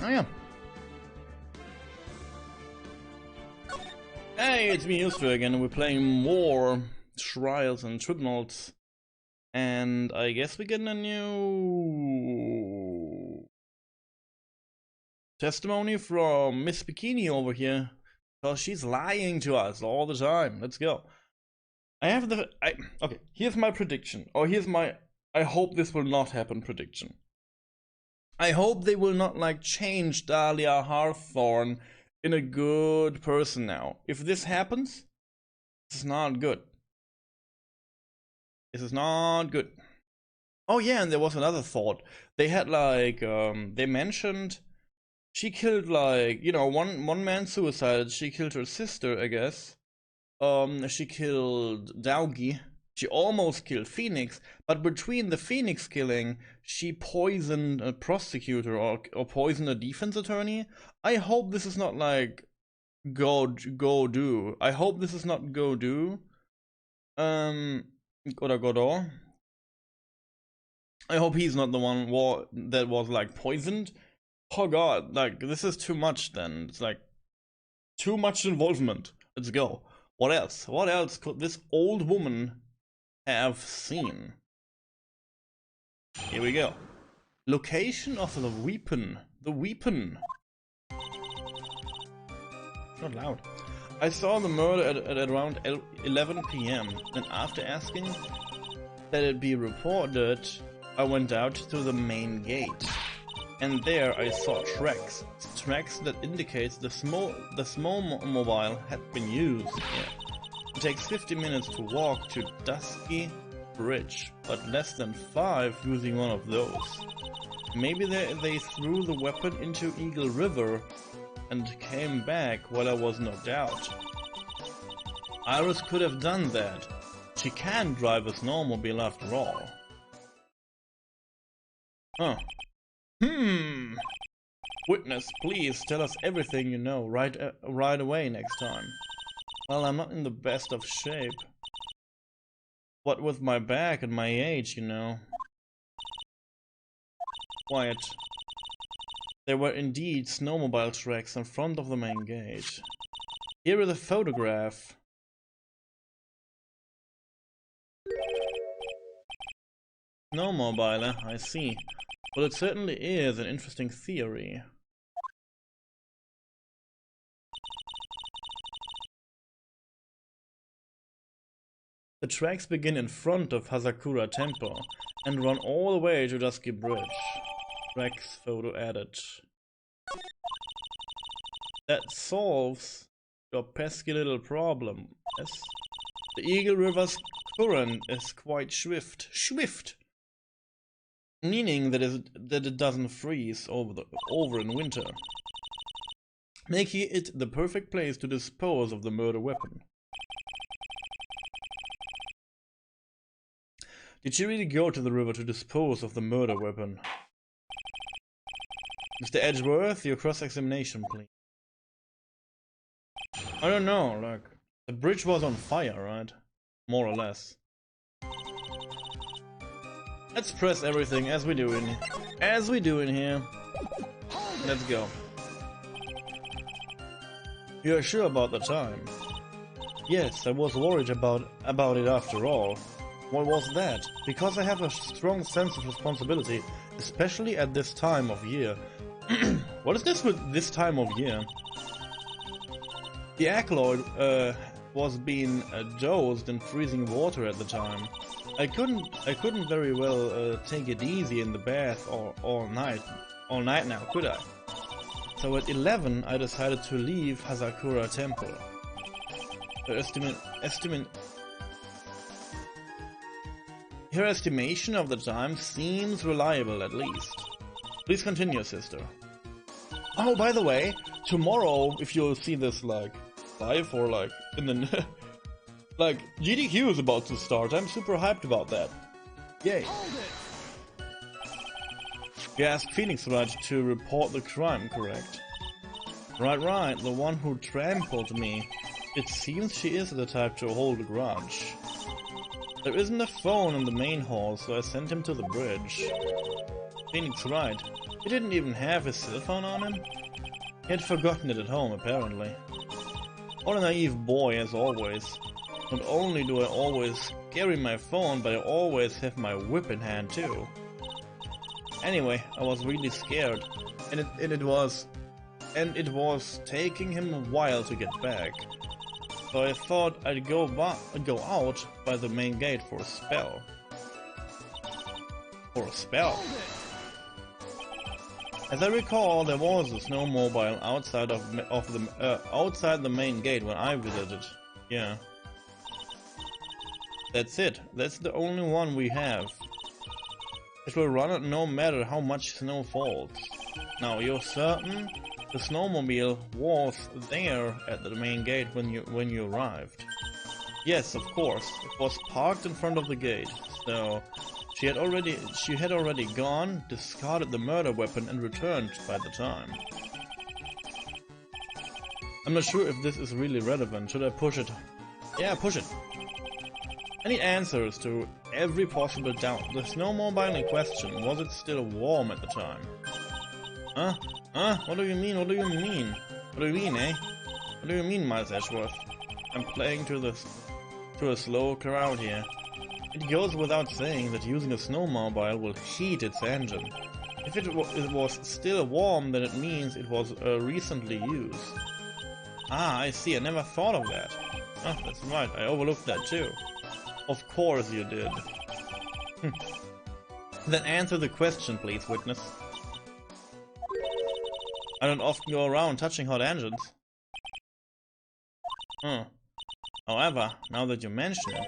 Oh yeah. Hey, it's me, Ustra again, and we're playing more Trials and Tribulations. And I guess we're getting a new testimony from Miss Bikini over here, because she's lying to us all the time. Let's go. Okay, here's my prediction, or here's my I hope this will not happen prediction. I hope they will not like change Dahlia Hawthorne in a good person now. If this happens, this is not good. This is not good. Oh yeah, and there was another thought. They had like they mentioned she killed like, you know, one man suicided. She killed her sister, I guess. She killed Daugi. She almost killed Phoenix, but between the Phoenix killing, she poisoned a prosecutor or poisoned a defense attorney. I hope this is not like go do. I hope this is not go do. Godor. I hope he's not the one that was like poisoned. Oh god, like this is too much then. It's like too much involvement. Let's go. What else? What else could this old woman have seen? Here we go. Location of the weapon. The weapon. It's not loud. I saw the murder at around 11 PM, and after asking that it be reported, I went out to the main gate. And there I saw tracks that indicates the small mobile had been used. Yeah. It takes 50 minutes to walk to Dusky Bridge, but less than 5 using one of those. Maybe they threw the weapon into Eagle River and came back while I was knocked out. Iris could have done that. She can drive a snowmobile after all. Huh. Witness, please tell us everything you know right away next time. Well, I'm not in the best of shape. What with my back and my age, you know. Quiet. There were indeed snowmobile tracks in front of the main gate. Here is a photograph. Snowmobile, I see. Well, it certainly is an interesting theory. The tracks begin in front of Hazakura Temple and run all the way to Dusky Bridge. Tracks photo added. That solves your pesky little problem, yes? The Eagle River's current is quite swift. Meaning that it doesn't freeze over in winter, making it the perfect place to dispose of the murder weapon. Did she really go to the river to dispose of the murder weapon? Mr. Edgeworth, your cross-examination, please. I don't know, like, the bridge was on fire, right? More or less. Let's press everything as we do in here. Let's go. You're sure about the time? Yes, I was worried about it after all. What was that? Because I have a strong sense of responsibility, especially at this time of year. What is this with this time of year? The acolyte was being dosed in freezing water at the time. I couldn't very well take it easy in the bath all night now, could I? So at 11 I decided to leave Hazakura Temple. Her estimation of the time seems reliable, at least. Please continue, sister. Oh, by the way, tomorrow, if you'll see this like live or like in the like GDQ is about to start. I'm super hyped about that. Yay! You asked Phoenix Wright to report the crime, correct? Right, the one who trampled me. It seems she is the type to hold a grudge. There isn't a phone in the main hall, so I sent him to the bridge. Phoenix Wright. He didn't even have his cell phone on him? He had forgotten it at home, apparently. What a naive boy, as always. Not only do I always carry my phone, but I always have my whip in hand too. Anyway, I was really scared, and it was taking him a while to get back. So I thought I'd go out by the main gate for a spell. As I recall, there was a snowmobile outside outside the main gate when I visited. Yeah. That's it. That's the only one we have. It will run no matter how much snow falls. Now, you're certain the snowmobile was there at the main gate when you arrived? Yes, of course. It was parked in front of the gate. So she had already gone, discarded the murder weapon, and returned by the time. I'm not sure if this is really relevant. Should I push it? Yeah, push it. I need answers to every possible doubt. The snowmobile in question, was it still warm at the time? Huh? Huh? What do you mean? What do you mean? What do you mean, eh? What do you mean, Miles Edgeworth? I'm playing to a slow crowd here. It goes without saying that using a snowmobile will heat its engine. If it was still warm, then it means it was recently used. Ah, I see. I never thought of that. Ah, that's right. I overlooked that too. Of course you did. Then answer the question, please, witness. I don't often go around touching hot engines. However, now that you mention it,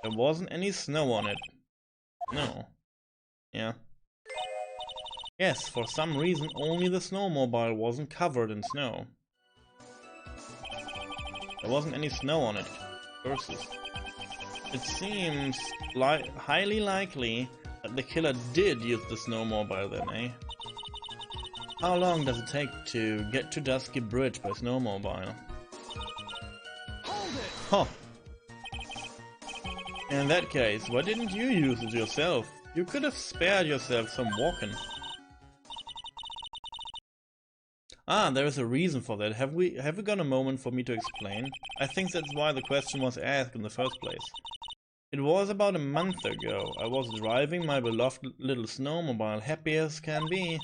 there wasn't any snow on it. No. Yeah. Yes, for some reason only the snowmobile wasn't covered in snow. There wasn't any snow on it. Versus. It seems highly likely that the killer did use the snowmobile then, eh? How long does it take to get to Dusky Bridge by snowmobile? Huh. In that case, why didn't you use it yourself? You could have spared yourself some walking. Ah, there is a reason for that. Have we got a moment for me to explain? I think that's why the question was asked in the first place. It was about a month ago. I was driving my beloved little snowmobile, happy as can be.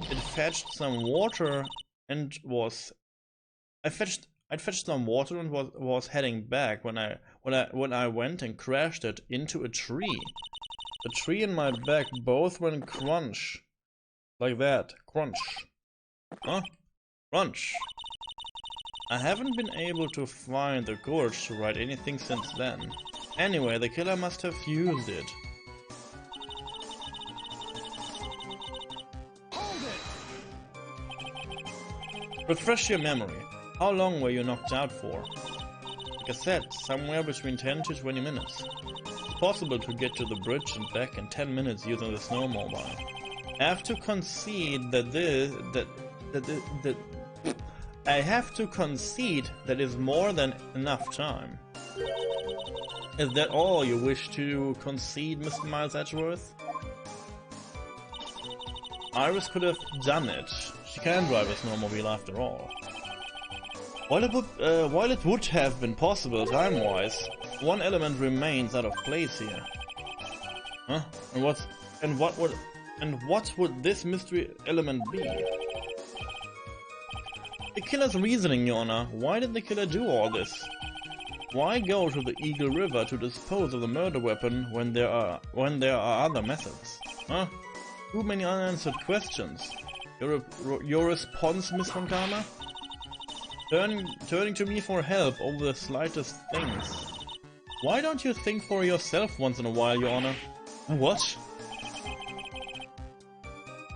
It fetched some water and I'd fetched some water and was heading back when I went and crashed it into a tree. The tree and my back both went crunch. Like that. Crunch. Huh? Crunch. I haven't been able to find the courage to write anything since then. Anyway, the killer must have used it. Refresh your memory. How long were you knocked out for? Like I said, somewhere between 10 to 20 minutes. It's possible to get to the bridge and back in 10 minutes using the snowmobile. I have to concede that is more than enough time. Is that all you wish to concede, Mr. Miles Edgeworth? Iris could have done it. She can drive a snowmobile after all. While it would have been possible time-wise, one element remains out of place here. Huh? And what would this mystery element be? The killer's reasoning, Your Honor. Why did the killer do all this? Why go to the Eagle River to dispose of the murder weapon when there are other methods? Huh? Too many unanswered questions. Your response, Miss Fontana? Turning to me for help over the slightest things. Why don't you think for yourself once in a while, Your Honor? What?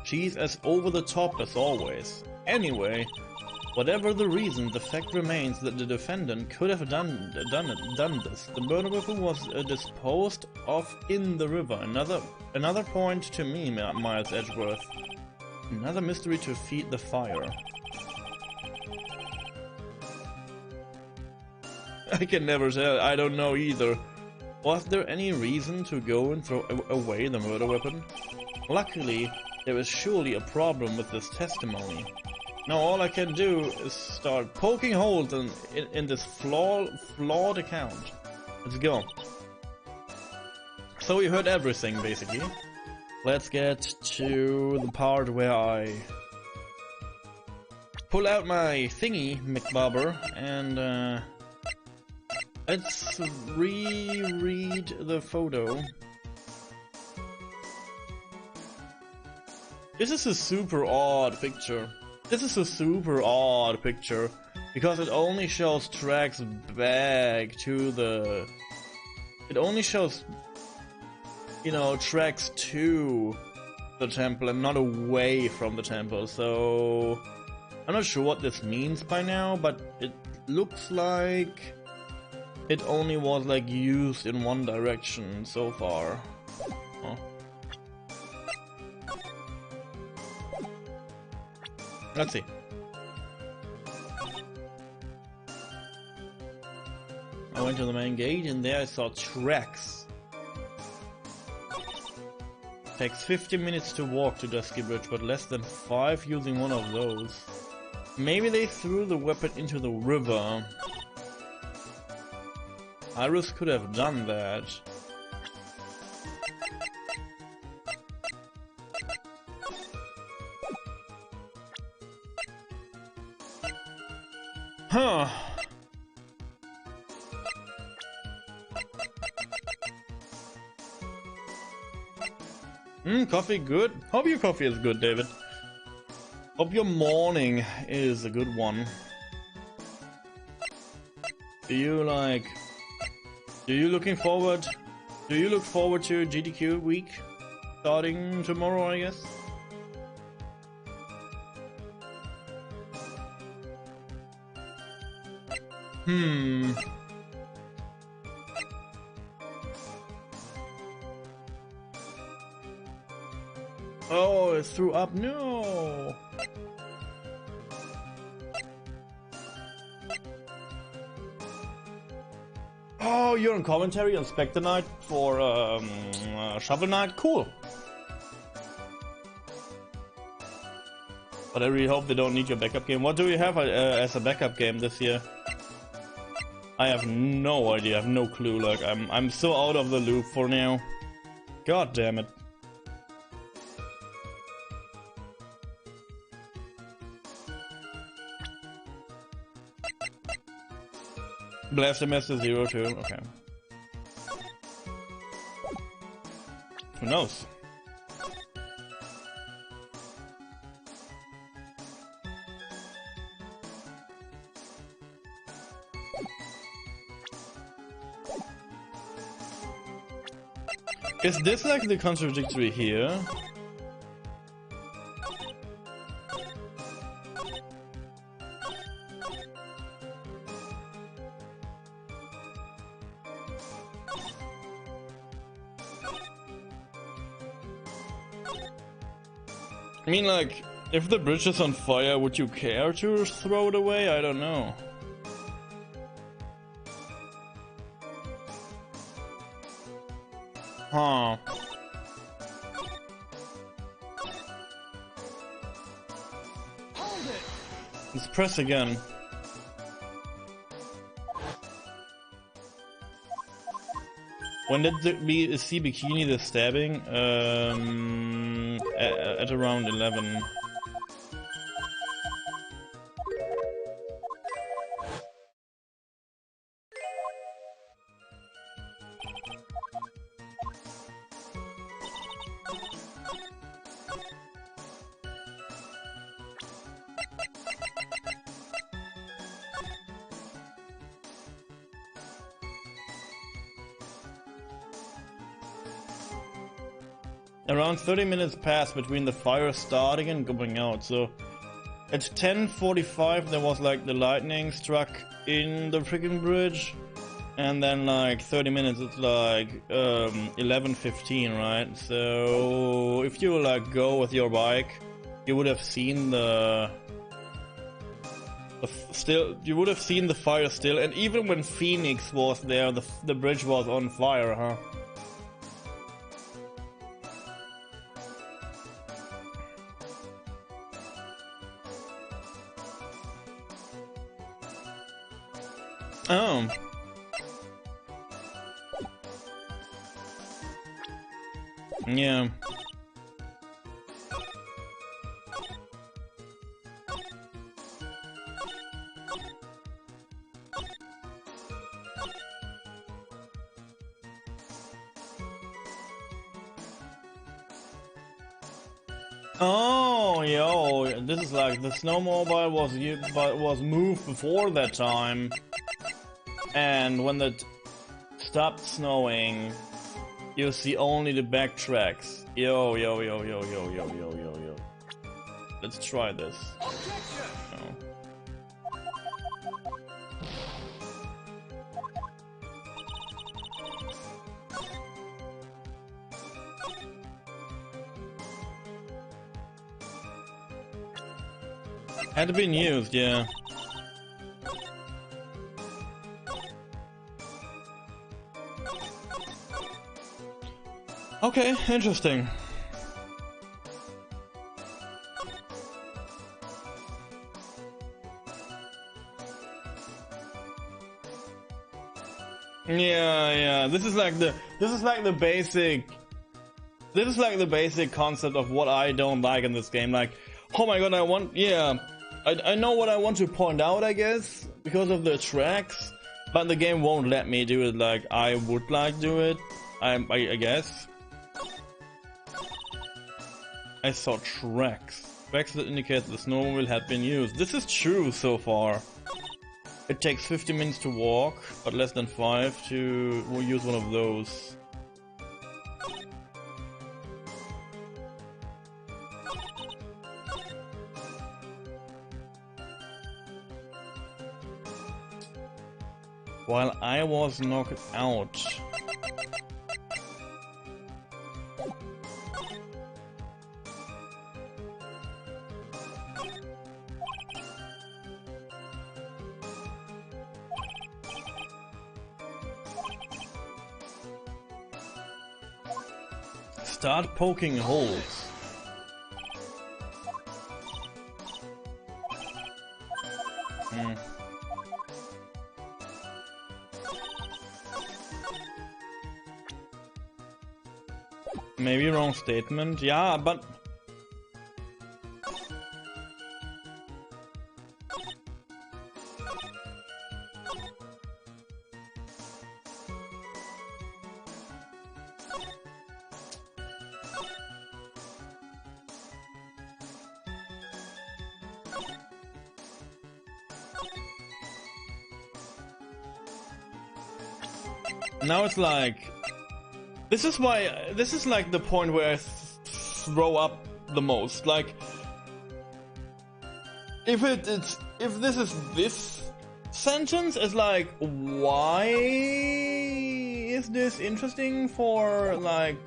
She's as over the top as always. Anyway, whatever the reason, the fact remains that the defendant could have done this. The murder weapon was disposed of in the river. Another point to me, Miles Edgeworth. Another mystery to feed the fire. I can never tell. I don't know either. Was there any reason to go and throw away the murder weapon? Luckily, there is surely a problem with this testimony. Now all I can do is start poking holes in this flawed account. Let's go. So we heard everything, basically. Let's get to the part where I pull out my thingy, McBobber, and let's reread the photo. This is a super odd picture. Because it only shows tracks back to the... It only shows, you know, tracks to the temple and not away from the temple, so... I'm not sure what this means by now, but it looks like it only was like used in one direction so far. Oh. Let's see. I went to the main gate and there I saw tracks. Takes 50 minutes to walk to Dusky Bridge, but less than 5 using one of those. Maybe they threw the weapon into the river. Iris could have done that. Huh. Coffee good? Hope your coffee is good, David. Hope your morning is a good one. Do you look forward to GDQ week? Starting tomorrow, I guess? Oh, it threw up. No. Oh, you're on commentary on Spectre Knight for Shovel Knight? Cool. But I really hope they don't need your backup game. What do you have as a backup game this year? I have no idea. I have no clue. Like I'm so out of the loop for now. God damn it. Blaster Master 02, okay. Who knows? Is this like the contradictory here? I mean, like, if the bridge is on fire, would you care to throw it away? I don't know. Huh. Let's press again. When did we see Bikini the stabbing? At around 11. Around 30 minutes passed between the fire starting and going out, so at 10:45 there was like the lightning struck in the freaking bridge, and then like 30 minutes it's like 11:15, right? So if you like go with your bike, you would have seen the Still, you would have seen the fire still, and even when Phoenix was there, the bridge was on fire, huh? Oh. Yeah. Oh, yo, this is like the snowmobile was moved before that time, and when it stopped snowing, you see only the backtracks. Yo, yo, yo, yo, yo, yo, yo, yo, yo. Let's try this. Oh. Had been used, yeah. Okay, interesting. Yeah. This is like the basic concept of what I don't like in this game. Like, oh my god, I know what I want to point out, I guess, because of the tracks, but the game won't let me do it like I would like to do it. I guess. I saw tracks. Tracks that indicate the snowmobile had been used. This is true so far. It takes 50 minutes to walk, but less than 5 to use one of those. While I was knocked out. Start poking holes. Maybe wrong statement. Yeah, but now it's like, this is like the point where I throw up the most. Like, if this is this sentence, it's like, why is this interesting for like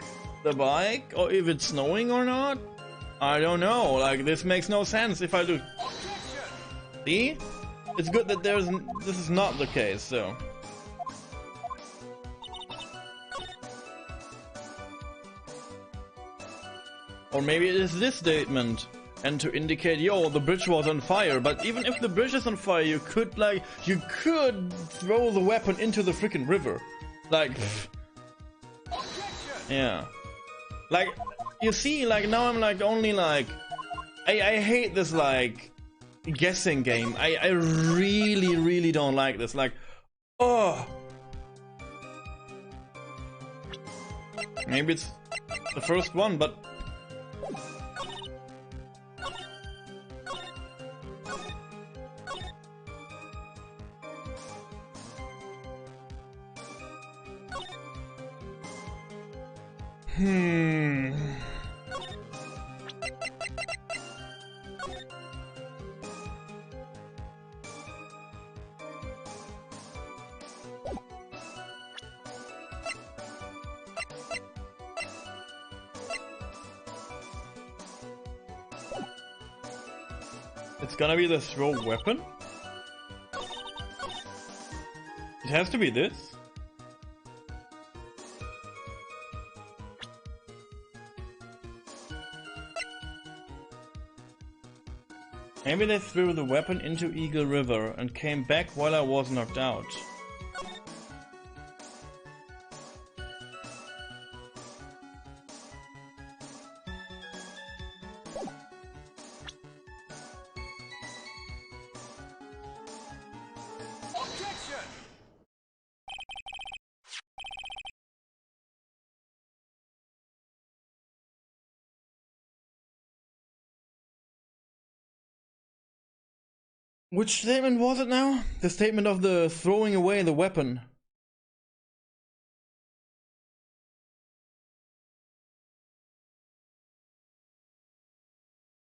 the bike, or if it's snowing or not? I don't know. Like, this makes no sense if I do. See, it's good that this is not the case. So. Or maybe it is this statement, and to indicate, yo, the bridge was on fire. But even if the bridge is on fire, you could throw the weapon into the freaking river. Like, yeah. Like, you see, like, now I'm like, only like, I hate this, like, guessing game. I really, really don't like this. Like, oh. Maybe it's the first one, but it's gonna be the throw weapon? It has to be this. Maybe they threw the weapon into Eagle River and came back while I was knocked out. Which statement was it now? The statement of the throwing away the weapon.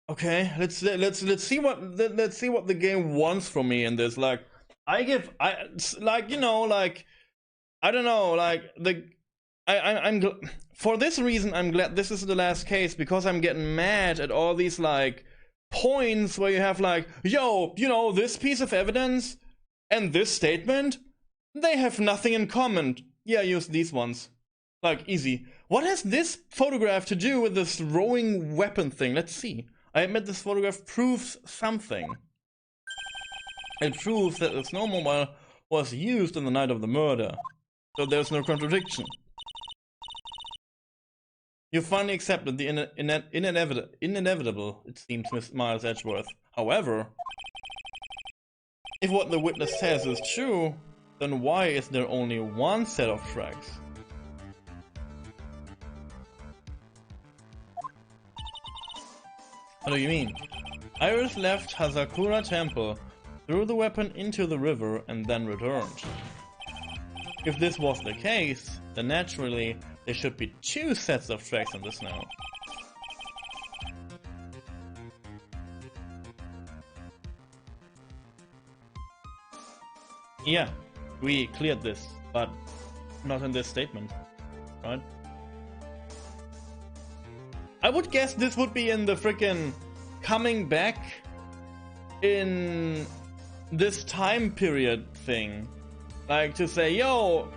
Okay, let's see what the game wants from me in this. Like, I don't know, like I'm for this reason I'm glad this is the last case, because I'm getting mad at all these like points where you have like, yo, you know, this piece of evidence and this statement, they have nothing in common. Yeah, use these ones. Like, easy. What has this photograph to do with this throwing weapon thing? Let's see. I admit this photograph proves something. It proves that the snowmobile was used on the night of the murder. So there's no contradiction. You finally accepted the inevitable, it seems, Miss Miles Edgeworth. However, if what the witness says is true, then why is there only one set of tracks? What do you mean? Iris left Hazakura Temple, threw the weapon into the river, and then returned. If this was the case, then naturally there should be two sets of tracks in the snow. Yeah, we cleared this, but not in this statement, right? I would guess this would be in the frickin' coming back in this time period thing. Like to say, yo,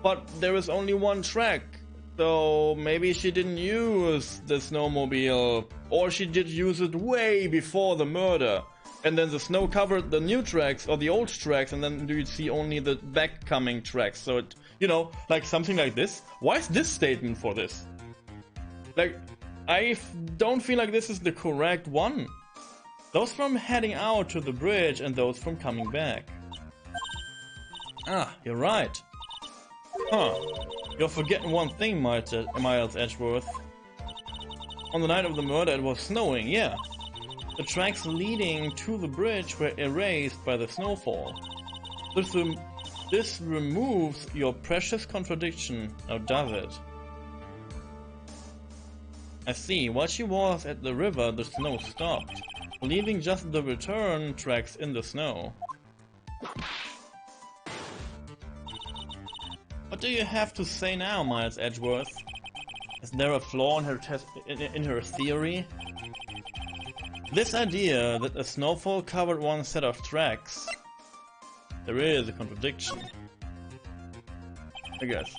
but there is only one track, so maybe she didn't use the snowmobile, or she did use it way before the murder. And then the snow covered the new tracks, or the old tracks, and then you see only the back coming tracks. So it, you know, like something like this. Why is this statement for this? Like, I don't feel like this is the correct one. Those from heading out to the bridge and those from coming back. Ah, you're right. Huh. You're forgetting one thing, Miles Edgeworth. On the night of the murder it was snowing, yeah. The tracks leading to the bridge were erased by the snowfall. This removes your precious contradiction, now does it? I see. While she was at the river, the snow stopped, leaving just the return tracks in the snow. What do you have to say now, Miles Edgeworth? Is there a flaw in her theory? This idea that a snowfall covered one set of tracks. There is a contradiction. I guess.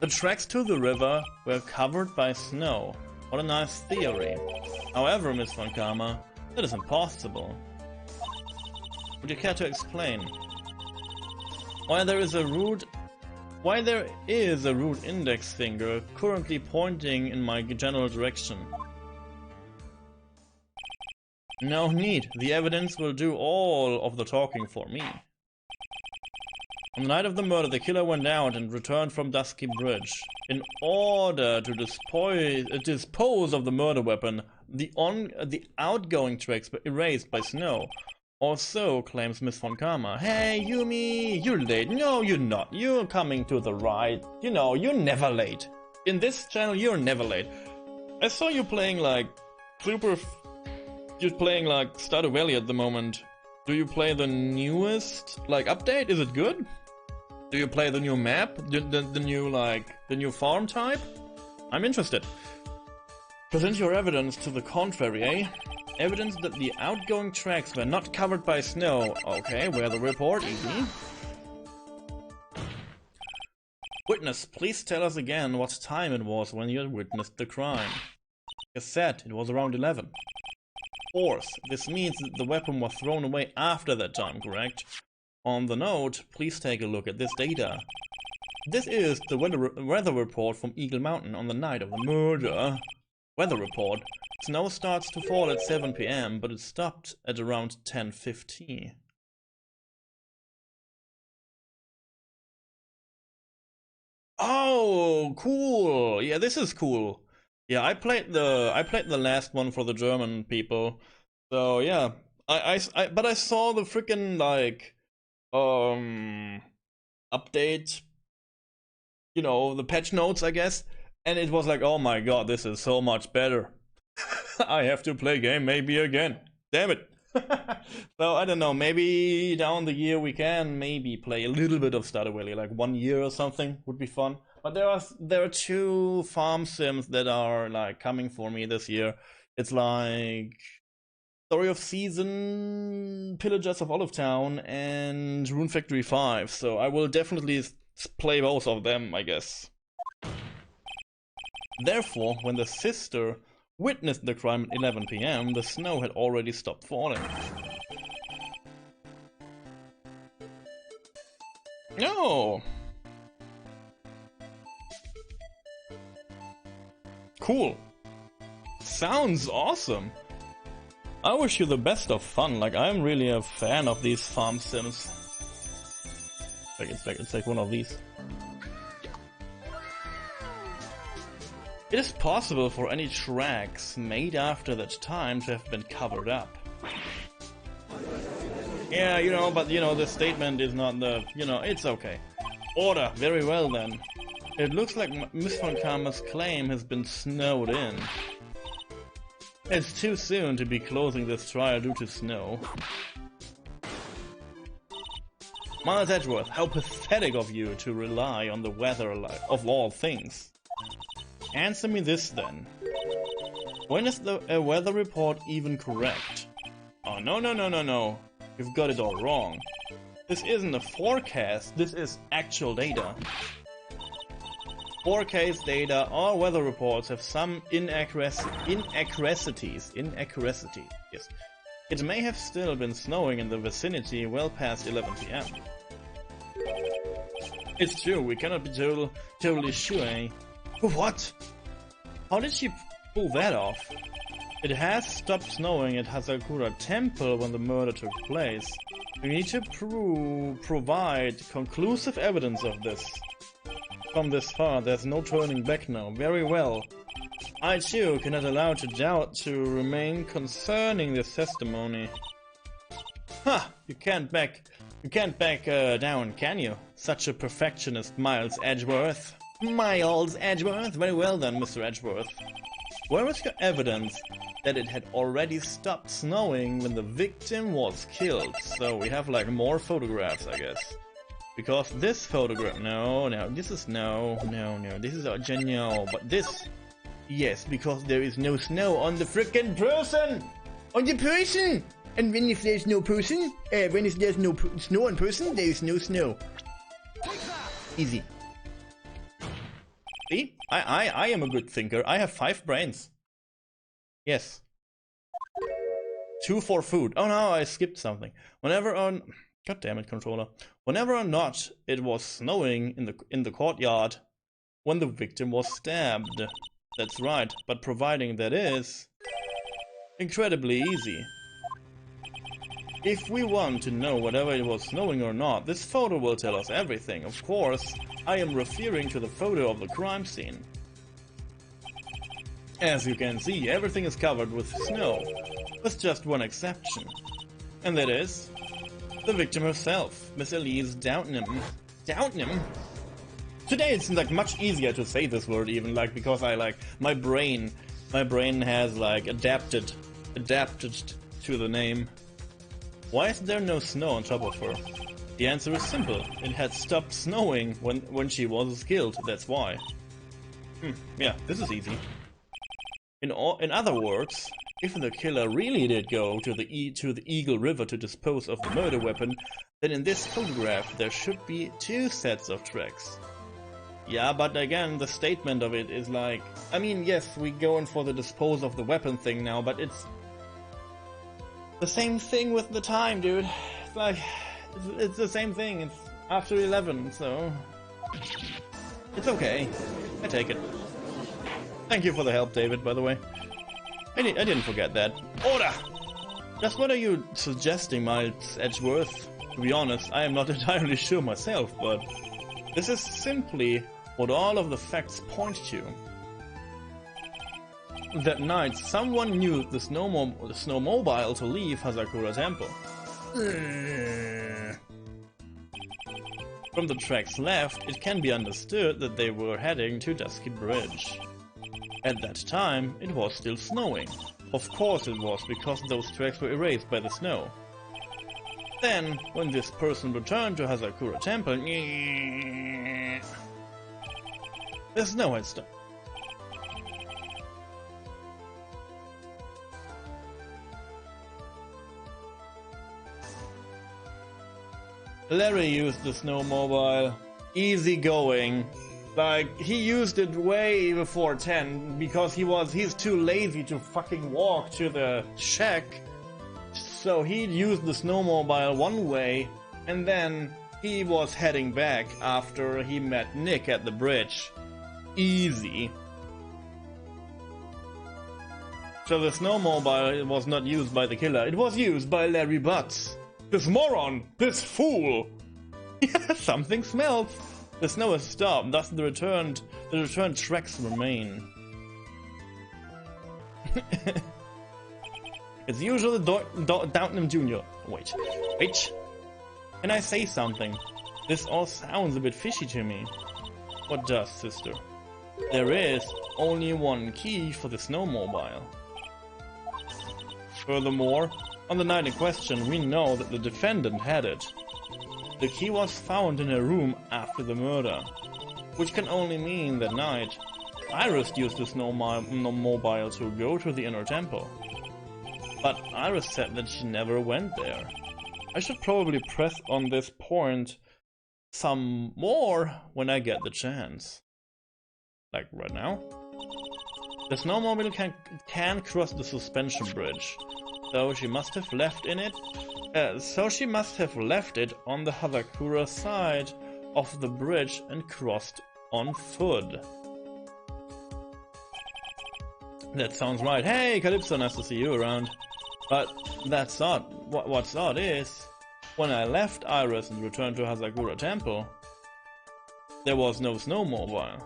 The tracks to the river were covered by snow. What a nice theory. However, Miss Von Karma, that is impossible. Would you care to explain? Why there is a root index finger currently pointing in my general direction? No need. The evidence will do all of the talking for me. On the night of the murder, the killer went out and returned from Dusky Bridge. In order to dispose of the murder weapon, the outgoing tracks were erased by snow. Or so claims Miss Von Karma. Hey, Yumi, you're late. No, you're not. You're coming to the right. You know, you're never late. In this channel, you're never late. I saw you playing like You're playing like Stardew Valley at the moment. Do you play the newest like update? Is it good? Do you play the new map? The new farm type? I'm interested. Present your evidence to the contrary, eh? Evidence that the outgoing tracks were not covered by snow. Okay, where the report, easy. Witness, please tell us again what time it was when you witnessed the crime. You said it was around 11. Fourth, this means that the weapon was thrown away after that time, correct? On the note, please take a look at this data. This is the weather report from Eagle Mountain on the night of the murder. Weather report. Snow starts to fall at 7 PM, but it stopped at around 10:50. Oh, cool! Yeah, this is cool. Yeah, I played the last one for the German people. So yeah, but I saw the freaking like update, you know, the patch notes, I guess, and it was like, oh my god, this is so much better. I have to play game maybe again. Damn it. So I don't know, maybe down the year we can maybe play a little bit of Stardew Valley, like 1 year or something would be fun. But there are 2 farm sims that are like coming for me this year. It's like Story of Season, Pillagers of Olive Town, and Rune Factory 5. So I will definitely play both of them, I guess. Therefore, when the sister witnessed the crime at 11 PM, the snow had already stopped falling. No! Cool. Sounds awesome. I wish you the best of fun. Like, I'm really a fan of these farm sims. It's like one of these. It is possible for any tracks made after that time to have been covered up. Yeah, you know, but you know, the statement is not the, you know, it's okay. Order, very well then. It looks like Miss von Karma's claim has been snowed in. It's too soon to be closing this trial due to snow. Miles Edgeworth, how pathetic of you to rely on the weather of all things. Answer me this then. When is the weather report even correct? Oh no. You've got it all wrong. This isn't a forecast, this is actual data. Forecast data or weather reports have some inaccuracies. Yes. It may have still been snowing in the vicinity well past 11 PM. It's true, we cannot be totally sure. What? How did she pull that off? It has stopped snowing at Hazakura Temple when the murder took place. We need to provide conclusive evidence of this. From this far, there's no turning back now. Very well. I too cannot allow doubt to remain concerning this testimony. Ha! You can't back down, can you? Such a perfectionist, Miles Edgeworth. Miles Edgeworth? Very well then, Mr. Edgeworth. Where is your evidence that it had already stopped snowing when the victim was killed? So we have like more photographs, I guess. Because this photograph, no, this is no, this is no, but this, yes, because there is no snow on the frickin' person! On the person! And when if there's no person, when if there's no snow on person, there is no snow. Easy. See? I am a good thinker. I have 5 brains. Yes. 2 for food. Oh no, I skipped something. Whenever on... God damn it, controller. Whenever or not it was snowing in the courtyard when the victim was stabbed. That's right, but providing that is incredibly easy. If we want to know whether it was snowing or not, this photo will tell us everything. Of course, I am referring to the photo of the crime scene. As you can see, everything is covered with snow, with just one exception. And that is the victim herself, Miss Elise Downham. Downham? Today it's like much easier to say this word even, like, because I like my brain has like adapted to the name. Why is there no snow on top of her? The answer is simple. It had stopped snowing when she was killed, that's why. Yeah, this is easy. In other words, if the killer really did go to the Eagle River to dispose of the murder weapon, then in this photograph there should be 2 sets of tracks. Yeah, but again, the statement of it is like, I mean, yes, we go in for the dispose of the weapon thing now, but it's the same thing with the time, dude. It's like, it's the same thing. It's after 11, so it's okay. I take it. Thank you for the help, David, by the way. I didn't forget that. Order! Just what are you suggesting, Miles Edgeworth? To be honest, I am not entirely sure myself, but this is simply what all of the facts point to. That night, someone used the snowmobile to leave Hazakura Temple. From the tracks left, it can be understood that they were heading to Dusky Bridge. At that time, it was still snowing. Of course it was, because those tracks were erased by the snow. Then, when this person returned to Hazakura Temple, the snow had stopped. Larry used the snowmobile. Easy going. Like, he used it way before 10 because he's too lazy to fucking walk to the shack. So he used the snowmobile one way, and then he was heading back after he met Nick at the bridge. Easy. So the snowmobile was not used by the killer, it was used by Larry Butts. This moron! This fool! Something smells! The snow has stopped, thus the returned tracks remain. It's usually Downham Jr. Wait. Can I say something? This all sounds a bit fishy to me. What does, sister? There is only one key for the snowmobile. Furthermore, on the night in question, we know that the defendant had it. The key was found in her room after the murder, which can only mean that night, Iris used the snowmobile to go to the inner temple. But Iris said that she never went there. I should probably press on this point some more when I get the chance. Like right now. The snowmobile can cross the suspension bridge, so she must have left it on the Hazakura side of the bridge and crossed on foot. That sounds right. Hey, Calypso, nice to see you around. But that's odd. What's odd is, when I left Iris and returned to Hazakura Temple, there was no snowmobile.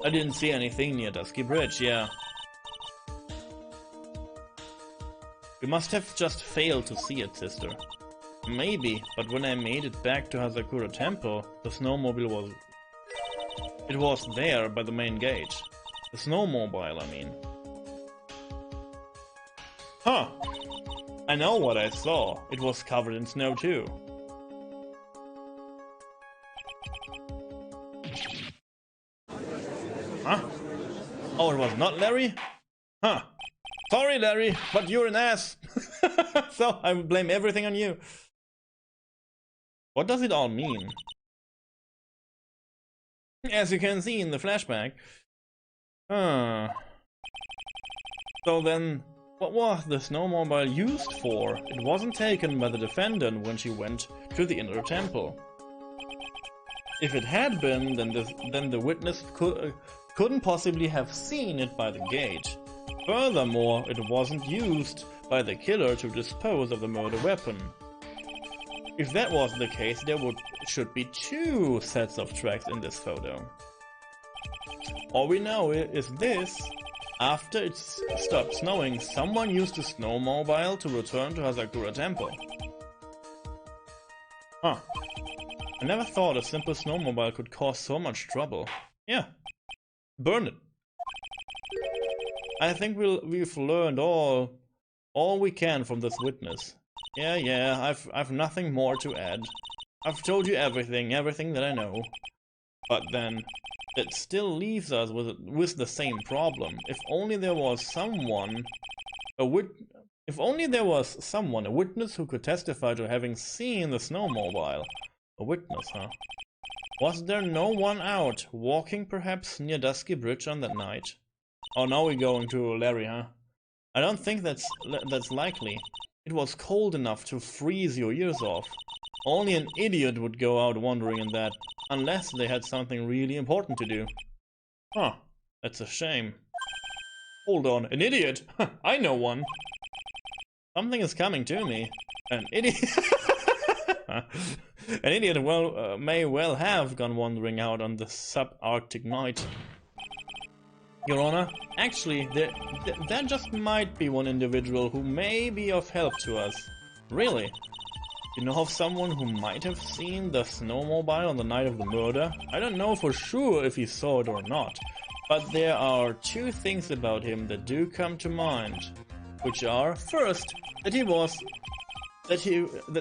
I didn't see anything near Dusky Bridge, yeah. You must have just failed to see it, sister. Maybe, but when I made it back to Hazakura Temple, the snowmobile was there by the main gate. The snowmobile, I mean. Huh. I know what I saw. It was covered in snow too. Huh? Oh, it was not Larry? Huh. Sorry, Larry, but you're an ass. So I blame everything on you. What does it all mean? As you can see in the flashback. So then, what was the snowmobile used for? It wasn't taken by the defendant when she went to the inner temple. If it had been, then the witness couldn't possibly have seen it by the gate. Furthermore, it wasn't used by the killer to dispose of the murder weapon. If that was the case, there should be two sets of tracks in this photo. All we know is this. After it stopped snowing, someone used a snowmobile to return to Hazakura Temple. Huh. I never thought a simple snowmobile could cause so much trouble. Yeah. Burn it. I think we've learned all we can from this witness. Yeah, I've nothing more to add. I've told you everything that I know. But then, it still leaves us with the same problem. If only there was someone, a witness who could testify to having seen the snowmobile. A witness, huh? Was there no one out, walking perhaps near Dusky Bridge on that night? Oh, now we're going to Larry, huh? I don't think that's likely. It was cold enough to freeze your ears off. Only an idiot would go out wandering in that, unless they had something really important to do. Huh, that's a shame. Hold on, an idiot? I know one. Something is coming to me. An idiot... An idiot may well have gone wandering out on the subarctic night. Your Honor, actually, there just might be one individual who may be of help to us. Really? You know of someone who might have seen the snowmobile on the night of the murder? I don't know for sure if he saw it or not, but there are two things about him that do come to mind, which are, first, that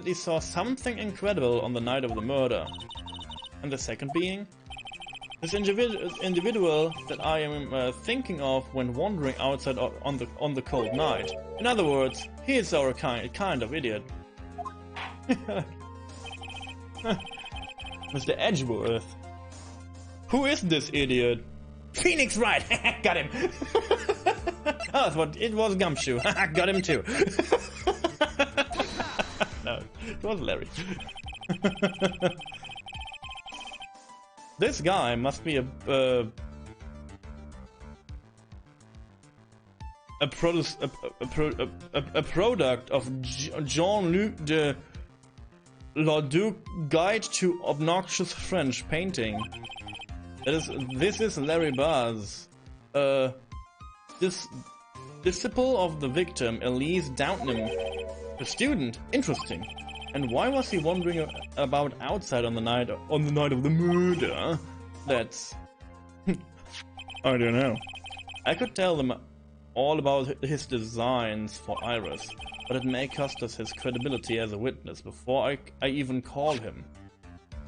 he saw something incredible on the night of the murder, and the second being, this individual that I am thinking of when wandering outside on the cold night. In other words, he is our kind of idiot. Mr. Edgeworth. Who is this idiot? Phoenix Wright! Got him! Oh, it was Gumshoe. Got him too. No, it was Larry. This guy must be a product of Jean-Luc de Lauduc Guide to Obnoxious French Painting. This is Larry Baz, this disciple of the victim, Elise Downham. A student? Interesting. And why was he wandering about outside on the night of the murder? That's... I don't know. I could tell them all about his designs for Iris, but it may cost us his credibility as a witness before I even call him.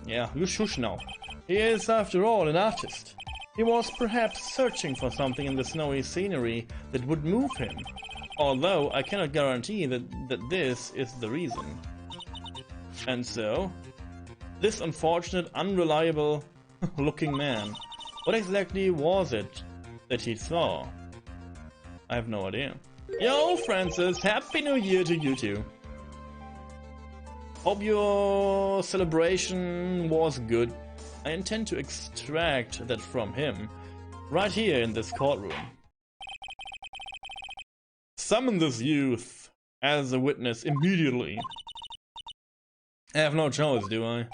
Yeah, you shush now. He is, after all, an artist. He was perhaps searching for something in the snowy scenery that would move him. Although I cannot guarantee that this is the reason. And so, this unfortunate, unreliable looking man, what exactly was it that he saw? I have no idea. Yo, Francis, Happy New Year to you too. Hope your celebration was good. I intend to extract that from him, right here in this courtroom. Summon this youth as a witness immediately. I have no choice, do I?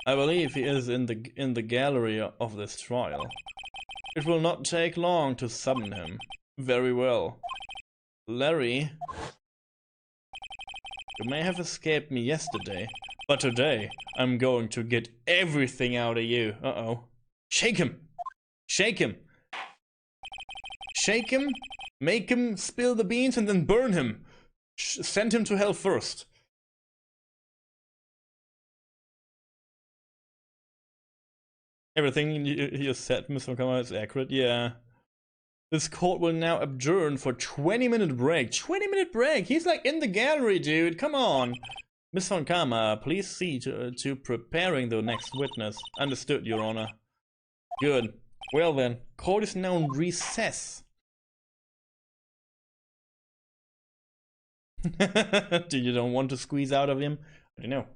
I believe he is in the gallery of this trial. It will not take long to summon him. Very well. Larry, you may have escaped me yesterday, but today I'm going to get everything out of you. Uh-oh. Shake him! Shake him! Shake him, make him spill the beans, and then burn him. Send him to hell first. Everything you said, Mr. Kama, is accurate, yeah. This court will now adjourn for 20-minute break. 20-minute break? He's like in the gallery, dude. Come on. Miss Kama, please see to preparing the next witness. Understood, Your Honor. Good. Well then, court is now in recess. Do you don't want to squeeze out of him? I don't know.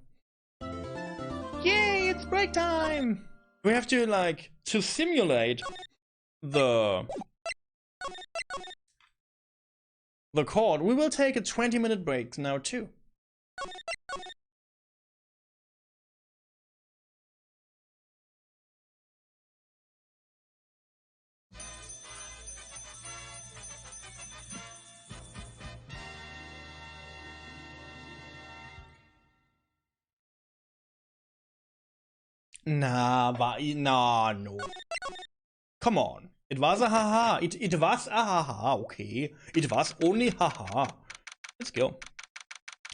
Yay, it's break time! We have to, like, to simulate the court. We will take a 20-minute break now too. Nah, no. Come on. It was a haha. It was a haha, okay. It was only haha. Let's go.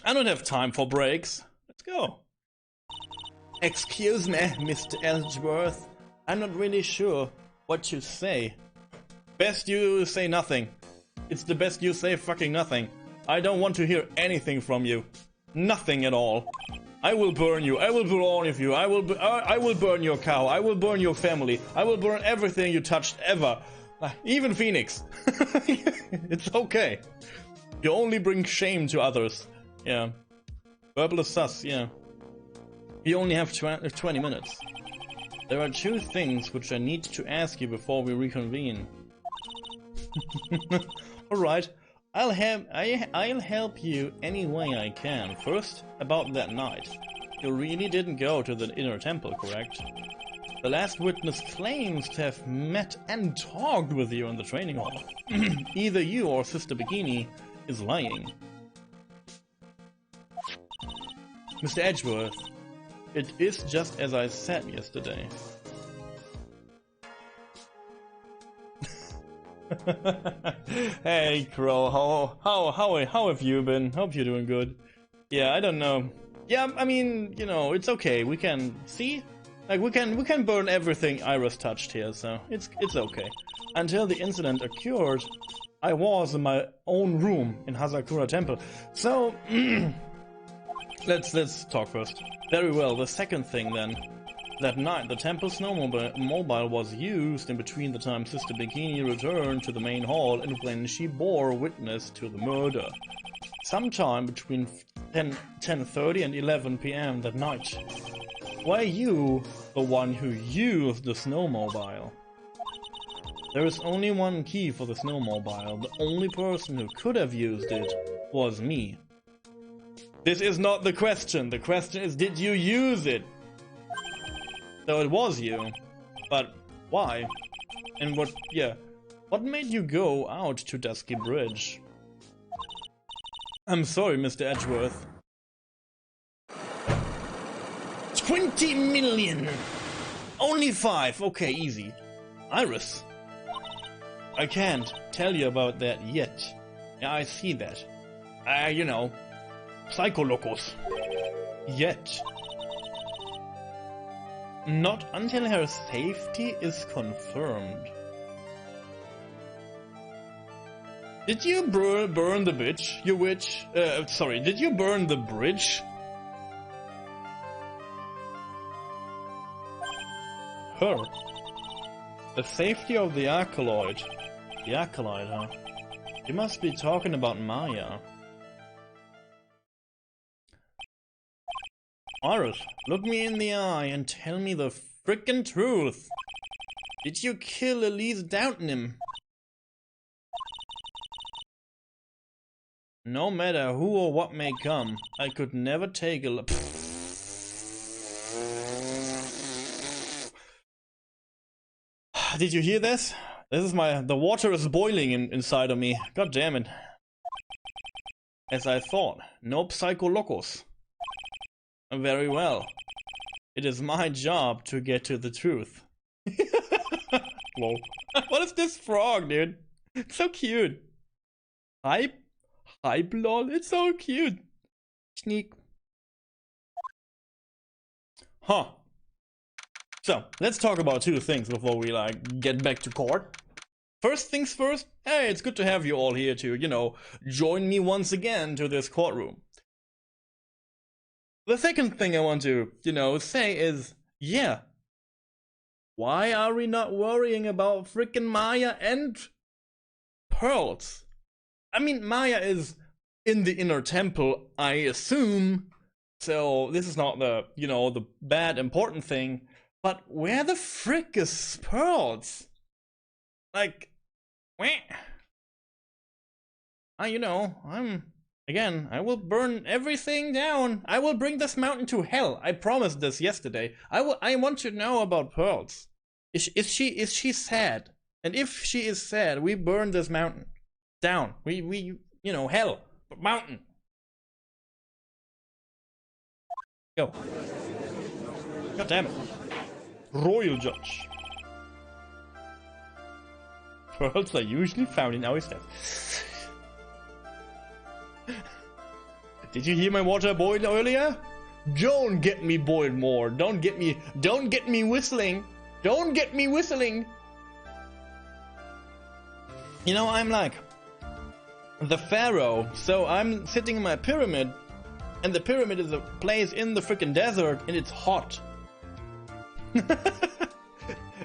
I don't have time for breaks. Let's go. Excuse me, Mr. Edgeworth. I'm not really sure what to say. Best you say nothing. It's the best you say fucking nothing. I don't want to hear anything from you. Nothing at all. I will burn you. I will burn all of you. I will burn your cow. I will burn your family. I will burn everything you touched ever. Even Phoenix. It's okay. You only bring shame to others. Yeah. Purple is sus, yeah. You only have 20 minutes. There are 2 things which I need to ask you before we reconvene. Alright. I'll help you any way I can. First, about that night. You really didn't go to the inner temple, correct? The last witness claims to have met and talked with you in the training hall. Either you or Sister Bikini is lying. Mr. Edgeworth, it is just as I said yesterday. Hey Crow, how have you been? Hope you're doing good. Yeah, I don't know. Yeah, I mean, you know, it's okay. We can see, like we can burn everything Iris touched here, so it's okay. Until the incident occurred, I was in my own room in Hazakura Temple. So let's talk first. Very well. The second thing then. That night, the temple snowmobile was used in between the time Sister Bikini returned to the main hall and when she bore witness to the murder. Sometime between 10:30 and 11 p.m. that night. Were you the one who used the snowmobile? There is only one key for the snowmobile. The only person who could have used it was me. This is not the question. The question is, did you use it? So it was you, but why? And what made you go out to Dusky Bridge? I'm sorry, Mr. Edgeworth. 20 million! Only 5, okay, easy. Iris. I can't tell you about that yet. Yeah, I see that. You know, Psycholocos. Yet. Not until her safety is confirmed. Did you burn the bitch, you witch? Sorry, did you burn the bridge? Her. The safety of the acolyte. The acolyte, huh? You must be talking about Maya. Iris, look me in the eye and tell me the frickin' truth. Did you kill Elise Downton? No matter who or what may come, I could never take a look. Did you hear this? This is the water is boiling inside of me. God damn it. As I thought, no Psycholocos. Very well. It is my job to get to the truth. Lol. What is this frog, dude? It's so cute. Hype, lol. It's so cute. Sneak. Huh. So, let's talk about 2 things before we, get back to court. First things first, hey, it's good to have you all here to, you know, join me once again to this courtroom. The second thing I want to, you know, say is, yeah, why are we not worrying about frickin' Maya and Pearls? I mean, Maya is in the inner temple, I assume, so this is not the, you know, the bad important thing, but where the frick is Pearls? Like, wah. You know, Again, I will burn everything down. I will bring this mountain to hell. I promised this yesterday. I want to know about Pearls. Is she sad? And if she is sad, we burn this mountain down. We you know, hell, mountain. Go. God damn it. Royal Judge. Pearls are usually found in our steps. Did you hear my water boil earlier? Don't get me boiled more. Don't get me whistling. Don't get me whistling. You know, I'm like the pharaoh, so I'm sitting in my pyramid And the pyramid is a place in the freaking desert, and it's hot.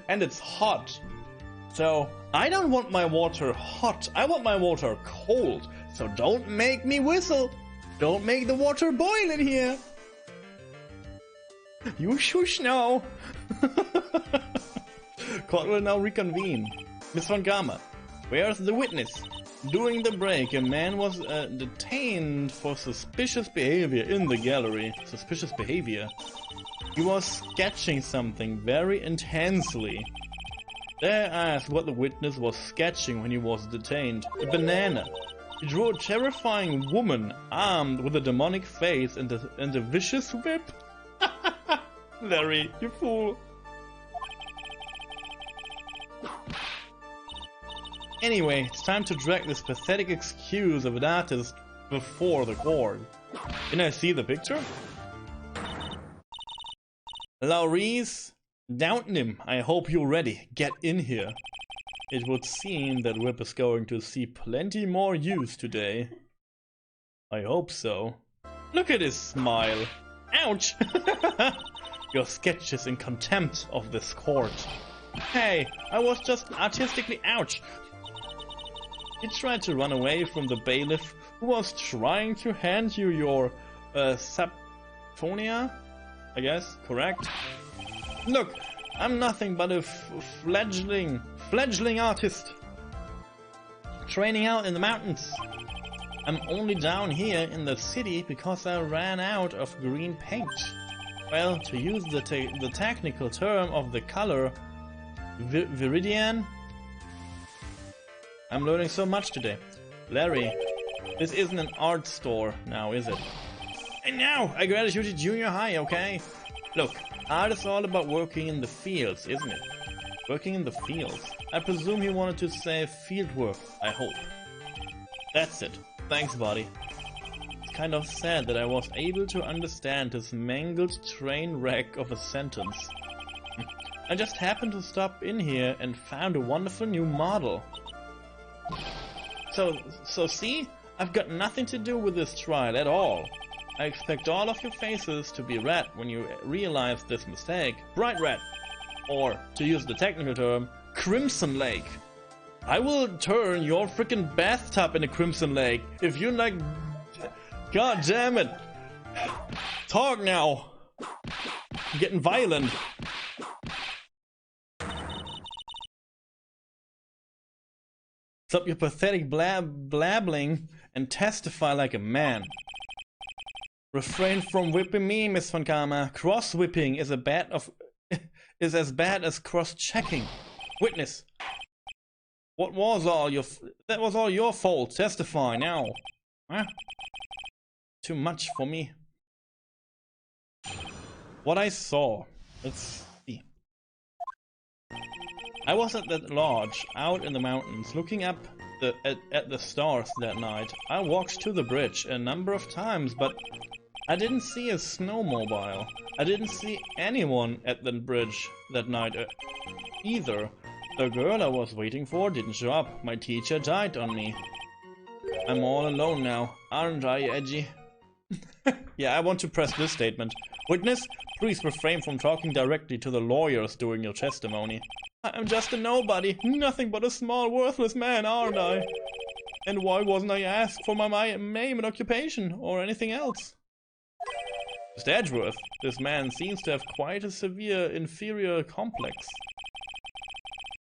And it's hot. So, I don't want my water hot. I want my water cold. So don't make me whistle. Don't make the water boil in here. You shush now. Court will now reconvene. Miss Von Gamma, where's the witness? During the break, a man was detained for suspicious behavior in the gallery. Suspicious behavior? He was sketching something very intensely. There I asked what the witness was sketching when he was detained. A banana. He drew a terrifying woman armed with a demonic face and a vicious whip. Larry, you fool. Anyway, it's time to drag this pathetic excuse of an artist before the court. Can I see the picture? Laurice, down him. I hope you're ready. Get in here. It would seem that Whip is going to see plenty more use today. I hope so. Look at his smile. Ouch! Your sketch is in contempt of this court. Hey, I was just artistically ouch. He tried to run away from the bailiff who was trying to hand you your Saphonia, I guess, correct? Look, I'm nothing but a fledgling artist. Training out in the mountains. I'm only down here in the city because I ran out of green paint. Well, to use the technical term of the color, Viridian. I'm learning so much today. Larry, this isn't an art store now, is it? And now, I graduated junior high, okay? Look, art is all about working in the fields, isn't it? Working in the fields. I presume he wanted to say field work, I hope. That's it. Thanks, buddy. It's kind of sad that I was able to understand his mangled train wreck of a sentence. I just happened to stop in here and found a wonderful new model. So see? I've got nothing to do with this trial at all. I expect all of your faces to be red when you realize this mistake. Bright red. Or, to use the technical term, Crimson Lake. I will turn your freaking bathtub into Crimson Lake if you like. God damn it. Talk now. I'm getting violent. Stop your pathetic blabbling and testify like a man. Refrain from whipping me, Miss Von Karma. Cross-whipping is as bad as cross-checking. Witness. That was all your fault. Testify now. Huh? Too much for me. What I saw. Let's see. I was at that lodge out in the mountains looking up at the stars that night. I walked to the bridge a number of times, but I didn't see a snowmobile. I didn't see anyone at the bridge that night either. The girl I was waiting for didn't show up. My teacher died on me. I'm all alone now. Aren't I, Edgy? Yeah, I want to press this statement. Witness, please refrain from talking directly to the lawyers during your testimony. I'm just a nobody, nothing but a small, worthless man, aren't I? And why wasn't I asked for my name and occupation, or anything else? Mr. Edgeworth, this man seems to have quite a severe inferior complex.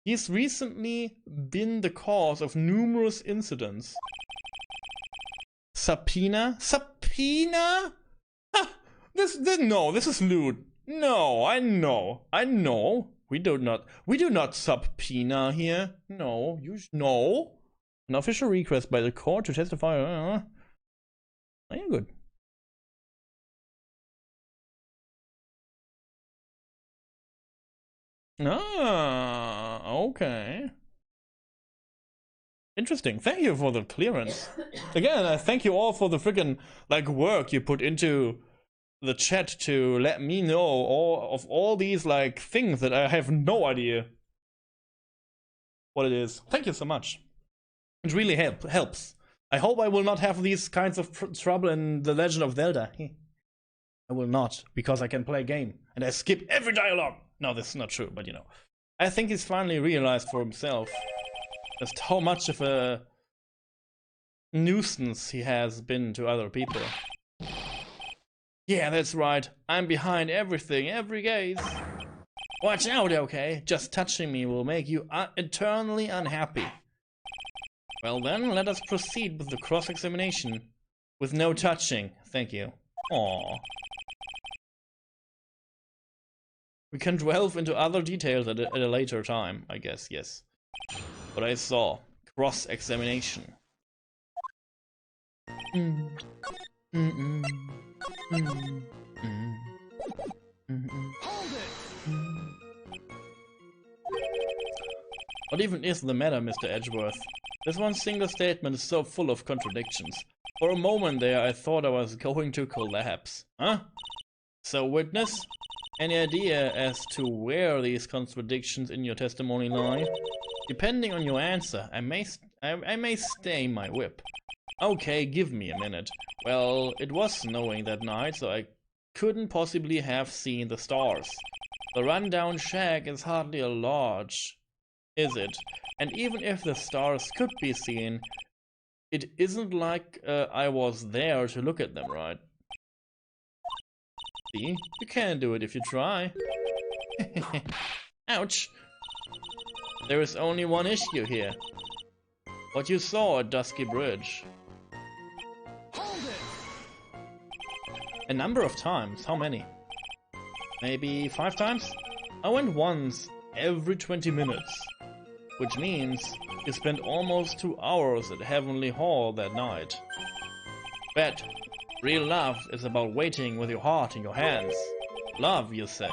He's recently been the cause of numerous incidents. Subpoena? Subpoena? Ah, this is lewd. No, I know. We do not subpoena here. No, no. An official request by the court to testify. Oh, you're good. Ah, okay. Interesting. Thank you for the clearance. Again, I thank you all for the freaking work you put into the chat to let me know all these things that I have no idea what it is. Thank you so much. It really helps. I hope I will not have these kinds of trouble in The Legend of Zelda. I will not, because I can play a game, and I skip every dialogue. No, this is not true, but you know. I think he's finally realized for himself just how much of a nuisance he has been to other people. Yeah, that's right. I'm behind everything, every gaze. Watch out, okay? Just touching me will make you eternally unhappy. Well then, let us proceed with the cross-examination. With no touching, thank you. Aww. We can delve into other details at a later time, I guess, yes. But I saw. Cross-examination. What even is the matter, Mr. Edgeworth? This one single statement is so full of contradictions. For a moment there, I thought I was going to collapse. Huh? So, witness? Any idea as to where these contradictions in your testimony lie? Depending on your answer, I may stay my whip. Okay, give me a minute. Well, it was snowing that night, so I couldn't possibly have seen the stars. The rundown shack is hardly a lodge, is it? And even if the stars could be seen, it isn't like I was there to look at them, right? See? You can do it if you try. Ouch! There is only one issue here. What you saw at Dusky Bridge. A number of times. How many? Maybe 5 times? I went once every 20 minutes. Which means you spent almost 2 hours at Heavenly Hall that night. Bet. Real love is about waiting with your heart in your hands. Love, you say.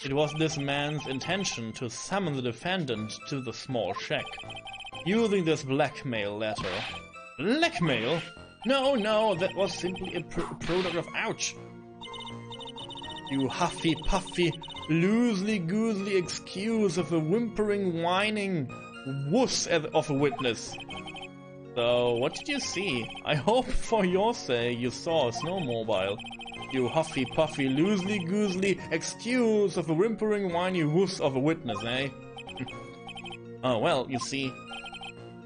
It was this man's intention to summon the defendant to the small shack, using this blackmail letter. Blackmail? No, that was simply a product of ouch. You huffy-puffy, loosely-goosely excuse of a whimpering, whining wuss of a witness. So, what did you see? I hope for your sake you saw a snowmobile. You huffy-puffy, loosely-goosely excuse of a whimpering, whiny wuss of a witness, eh? Oh, well, you see,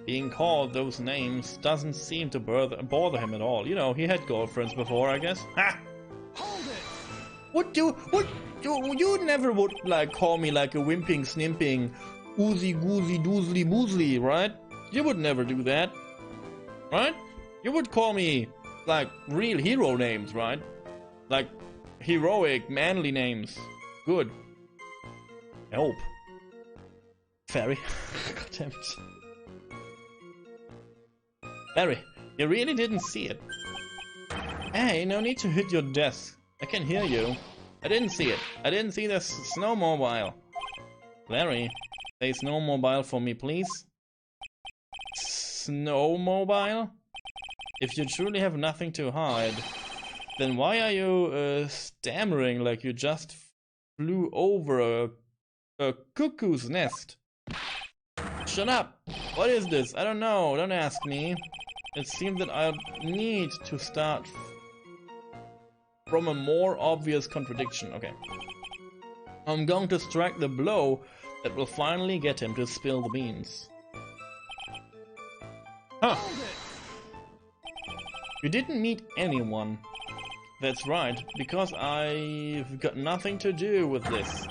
being called those names doesn't seem to bother him at all. You know, he had girlfriends before, I guess. Ha! You never would, like, call me like a wimping, snimping, oozy-goozy, doozly-boozly, right? You would never do that. Right? You would call me, like, real hero names, right? Like, heroic, manly names. Good. I hope. Fairy. God damn it. Barry, you really didn't see it. Hey, no need to hit your desk. I can hear you. I didn't see it. I didn't see the snowmobile. Larry, say snowmobile for me, please. Snowmobile? If you truly have nothing to hide, then why are you stammering like you just flew over a cuckoo's nest? Shut up! What is this? I don't know. Don't ask me. It seems that I need to start from a more obvious contradiction. Okay. I'm going to strike the blow that will finally get him to spill the beans. Huh. You didn't meet anyone. That's right, because I've got nothing to do with this.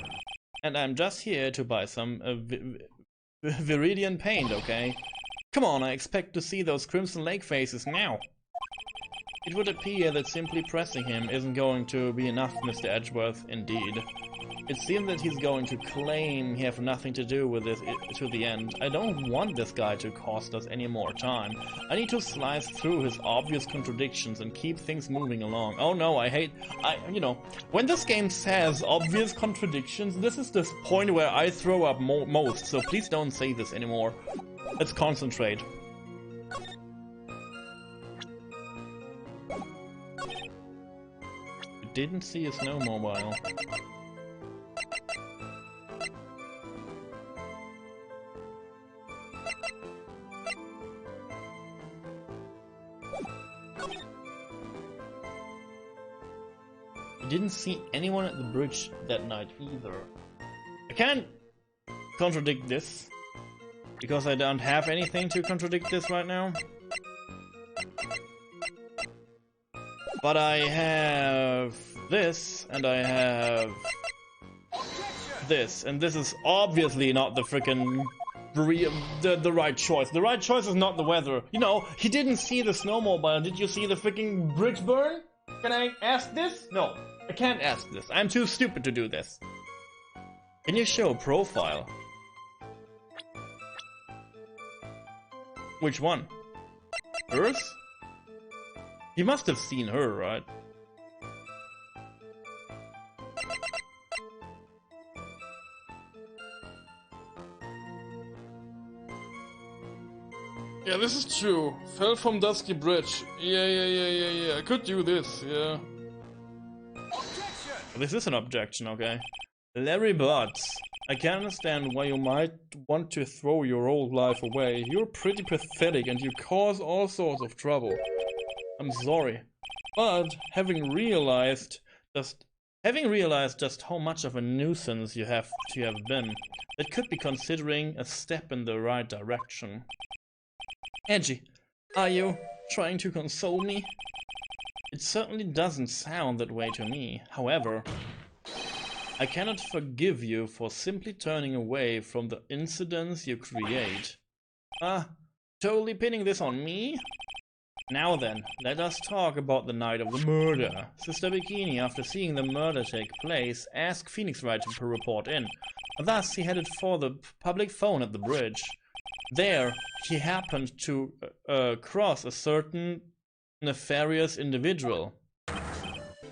And I'm just here to buy some Viridian paint, okay? Come on, I expect to see those Crimson Lake faces now. It would appear that simply pressing him isn't going to be enough, Mr. Edgeworth, indeed. It seems that he's going to claim he have nothing to do with this to the end. I don't want this guy to cost us any more time. I need to slice through his obvious contradictions and keep things moving along. Oh no, you know, when this game says obvious contradictions, this is the point where I throw up most, so please don't say this anymore. Let's concentrate. I didn't see a snowmobile. I didn't see anyone at the bridge that night either. I can't contradict this, because I don't have anything to contradict this right now. But I have this, and I have this, and this is obviously not the frickin' the right choice. The right choice is not the weather. You know, he didn't see the snowmobile. Did you see the freaking bridge burn? Can I ask this? No, I can't ask this. I'm too stupid to do this. Can you show a profile? Which one? Hers? You must have seen her, right? Yeah, this is true. Fell from Dusky Bridge. Yeah. I could do this, yeah. Objection! This is an objection, okay. Larry Butts, I can understand why you might want to throw your old life away. You're pretty pathetic and you cause all sorts of trouble. I'm sorry. But having realized just how much of a nuisance you have been, that could be considering a step in the right direction. Edgy, are you trying to console me? It certainly doesn't sound that way to me. However, I cannot forgive you for simply turning away from the incidents you create. Totally pinning this on me? Now then, let us talk about the night of the murder. Sister Bikini, after seeing the murder take place, asked Phoenix Wright to report in. Thus, he headed for the public phone at the bridge. There, he happened to cross a certain nefarious individual.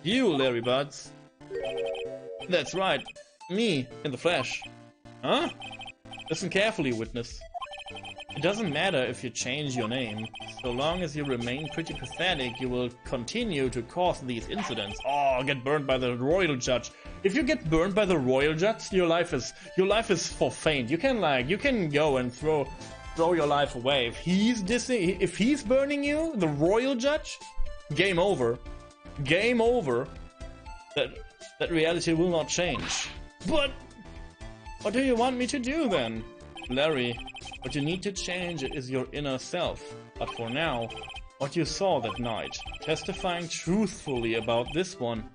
You, Larry Buds. That's right, me, in the flesh. Huh? Listen carefully, witness. It doesn't matter if you change your name. So long as you remain pretty pathetic, you will continue to cause these incidents. Oh, get burned by the royal judge. If you get burned by the royal judge, your life is forfeit. You can go and throw your life away. If he's burning you, the royal judge, game over. Game over. That reality will not change. But what do you want me to do then? Larry, what you need to change is your inner self. But for now, what you saw that night, testifying truthfully about this one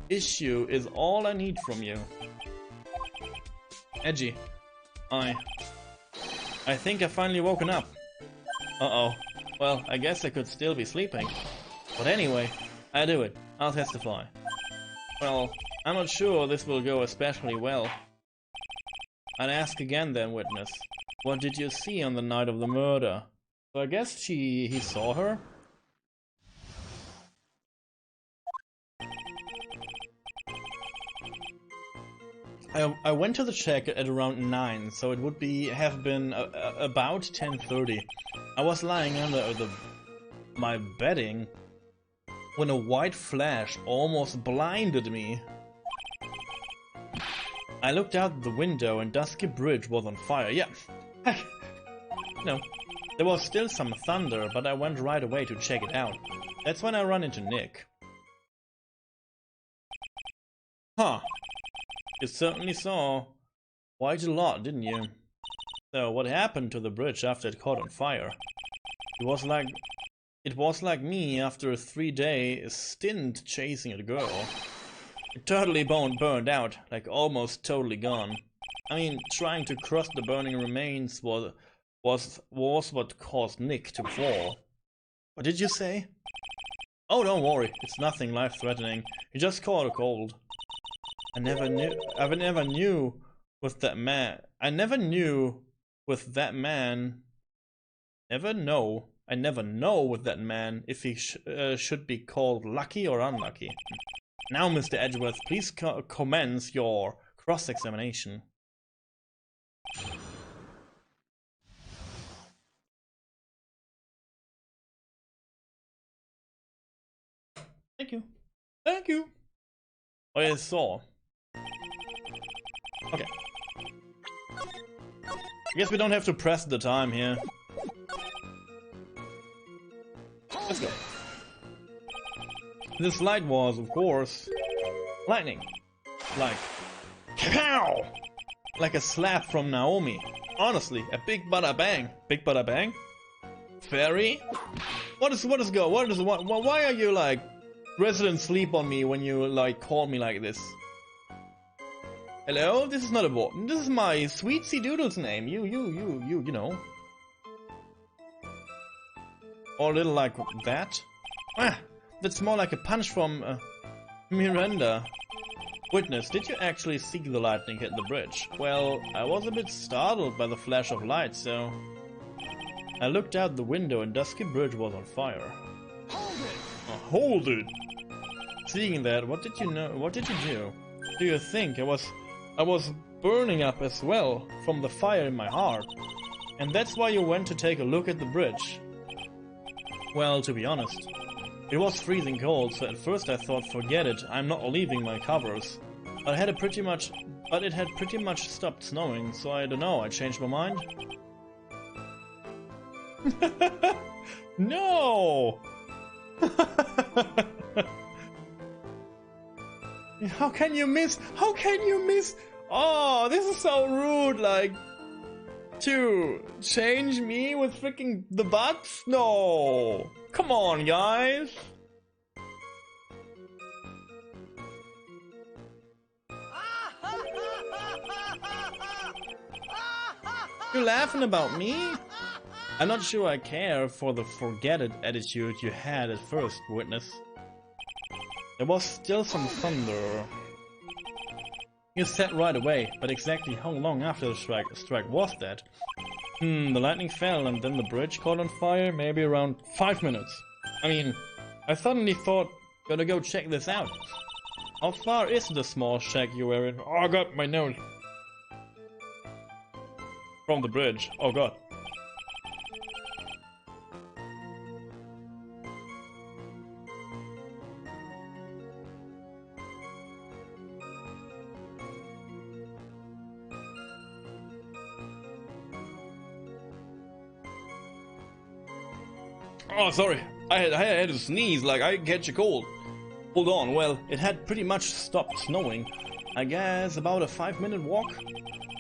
issue is all I need from you. Edgy, I think I've finally woken up. Uh-oh. Well, I guess I could still be sleeping. But anyway, I do it. I'll testify. Well, I'm not sure this will go especially well. I'd ask again then, witness. What did you see on the night of the murder? So I guess he saw her? I went to the check at around 9, so it would have been about 10:30. I was lying under my bedding when a white flash almost blinded me. I looked out the window and Dusky Bridge was on fire. Yeah, no, there was still some thunder, but I went right away to check it out. That's when I ran into Nick. Huh. You certainly saw quite a lot, didn't you? So, what happened to the bridge after it caught on fire? It was like me after a 3-day stint chasing a girl. It totally burned out, like almost totally gone. I mean, trying to cross the burning remains was what caused Nick to fall. What did you say? Oh, don't worry, it's nothing life-threatening. He just caught a cold. I never knew with that man. I never know with that man if he should be called lucky or unlucky. Now, Mr. Edgeworth, please commence your cross-examination. Thank you. Thank you. Oh, I saw. Okay. I guess we don't have to press the time here. Let's go. This light was, of course, lightning. Like, pow! Like a slap from Naomi. Honestly, a big bada bang. Big bada bang? Fairy? What is go? Why are you like resident sleep on me when you like call me like this? Hello? This is not a bot. This is my Sweetsy Doodle's name. You know. Or a little like that. Ah, that's more like a punch from Miranda. Witness, did you actually see the lightning hit the bridge? Well, I was a bit startled by the flash of light, so I looked out the window and Dusky Bridge was on fire. Hold it! Hold it! Seeing that, what did you know? What did you do? Do you think I was burning up as well from the fire in my heart? And that's why you went to take a look at the bridge? Well, to be honest, it was freezing cold, so at first I thought, forget it, I'm not leaving my covers. But it had pretty much stopped snowing, so I don't know, I changed my mind. No! How can you miss? How can you miss? Oh, this is so rude, like, to change me with freaking the butts? No! Come on, guys! You laughing about me? I'm not sure I care for the forget it attitude you had at first, Witness. There was still some thunder. You said right away, but exactly how long after the strike was that? The lightning fell and then the bridge caught on fire, maybe around 5 minutes. I mean, I suddenly thought, gotta go check this out. How far is the small shack you were in? Oh, I got my nose. From the bridge. Oh god. Oh, sorry. I had to sneeze, like I catch a cold. Hold on, well, it had pretty much stopped snowing. I guess about a 5-minute walk.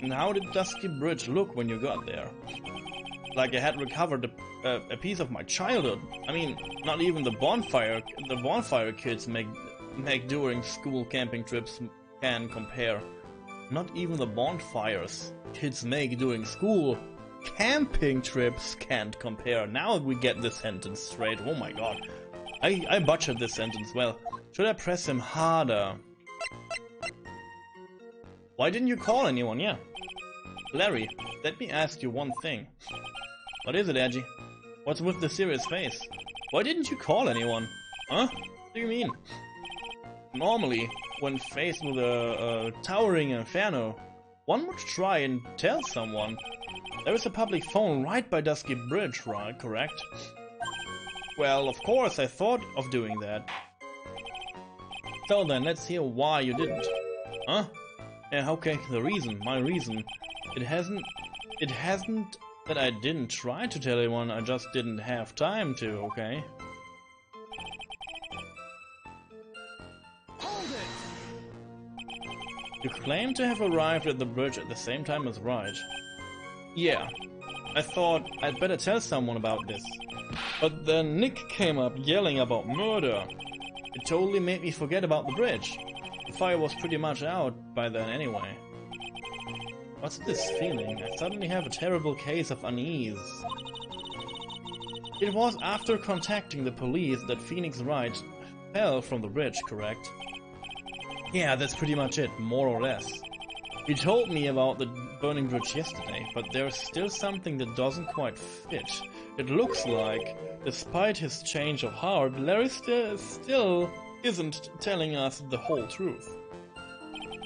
And how did Dusky Bridge look when you got there? Like I had recovered a piece of my childhood. I mean, not even the bonfire kids make during school camping trips can compare. Not even the bonfires kids make during school camping trips can't compare. Now we get this sentence straight. Oh my god. I butchered this sentence. Well, should I press him harder? Why didn't you call anyone? Yeah. Larry, let me ask you one thing. What is it, Edgy? What's with the serious face? Why didn't you call anyone? Huh? What do you mean? Normally, when faced with a towering inferno, one would try and tell someone. There is a public phone right by Dusky Bridge, right? Correct? Well, of course I thought of doing that. So then, let's hear why you didn't. Huh? Yeah, okay, my reason. It hasn't that I didn't try to tell anyone, I just didn't have time to, okay? Hold it! You claim to have arrived at the bridge at the same time as Wright. Yeah, I thought I'd better tell someone about this. But then Nick came up yelling about murder. It totally made me forget about the bridge. The fire was pretty much out by then anyway. What's this feeling? I suddenly have a terrible case of unease. It was after contacting the police that Phoenix Wright fell from the bridge, correct? Yeah, that's pretty much it, more or less. He told me about the burning bridge yesterday, but there's still something that doesn't quite fit. It looks like, despite his change of heart, Larry still isn't telling us the whole truth.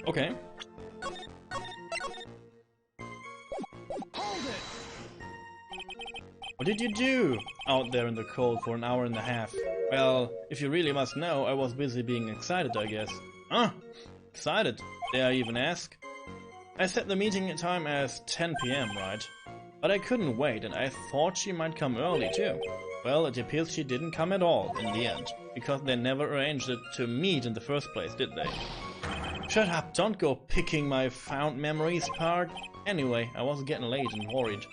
Okay. Hold it! What did you do out there in the cold for an hour and a half? Well, if you really must know, I was busy being excited, I guess. Huh? Excited? Dare I even ask? I set the meeting time as 10 PM, right? But I couldn't wait, and I thought she might come early too. Well, it appears she didn't come at all in the end, because they never arranged it to meet in the first place, did they? Shut up, don't go picking my found memories part. Anyway, I was getting late and worried.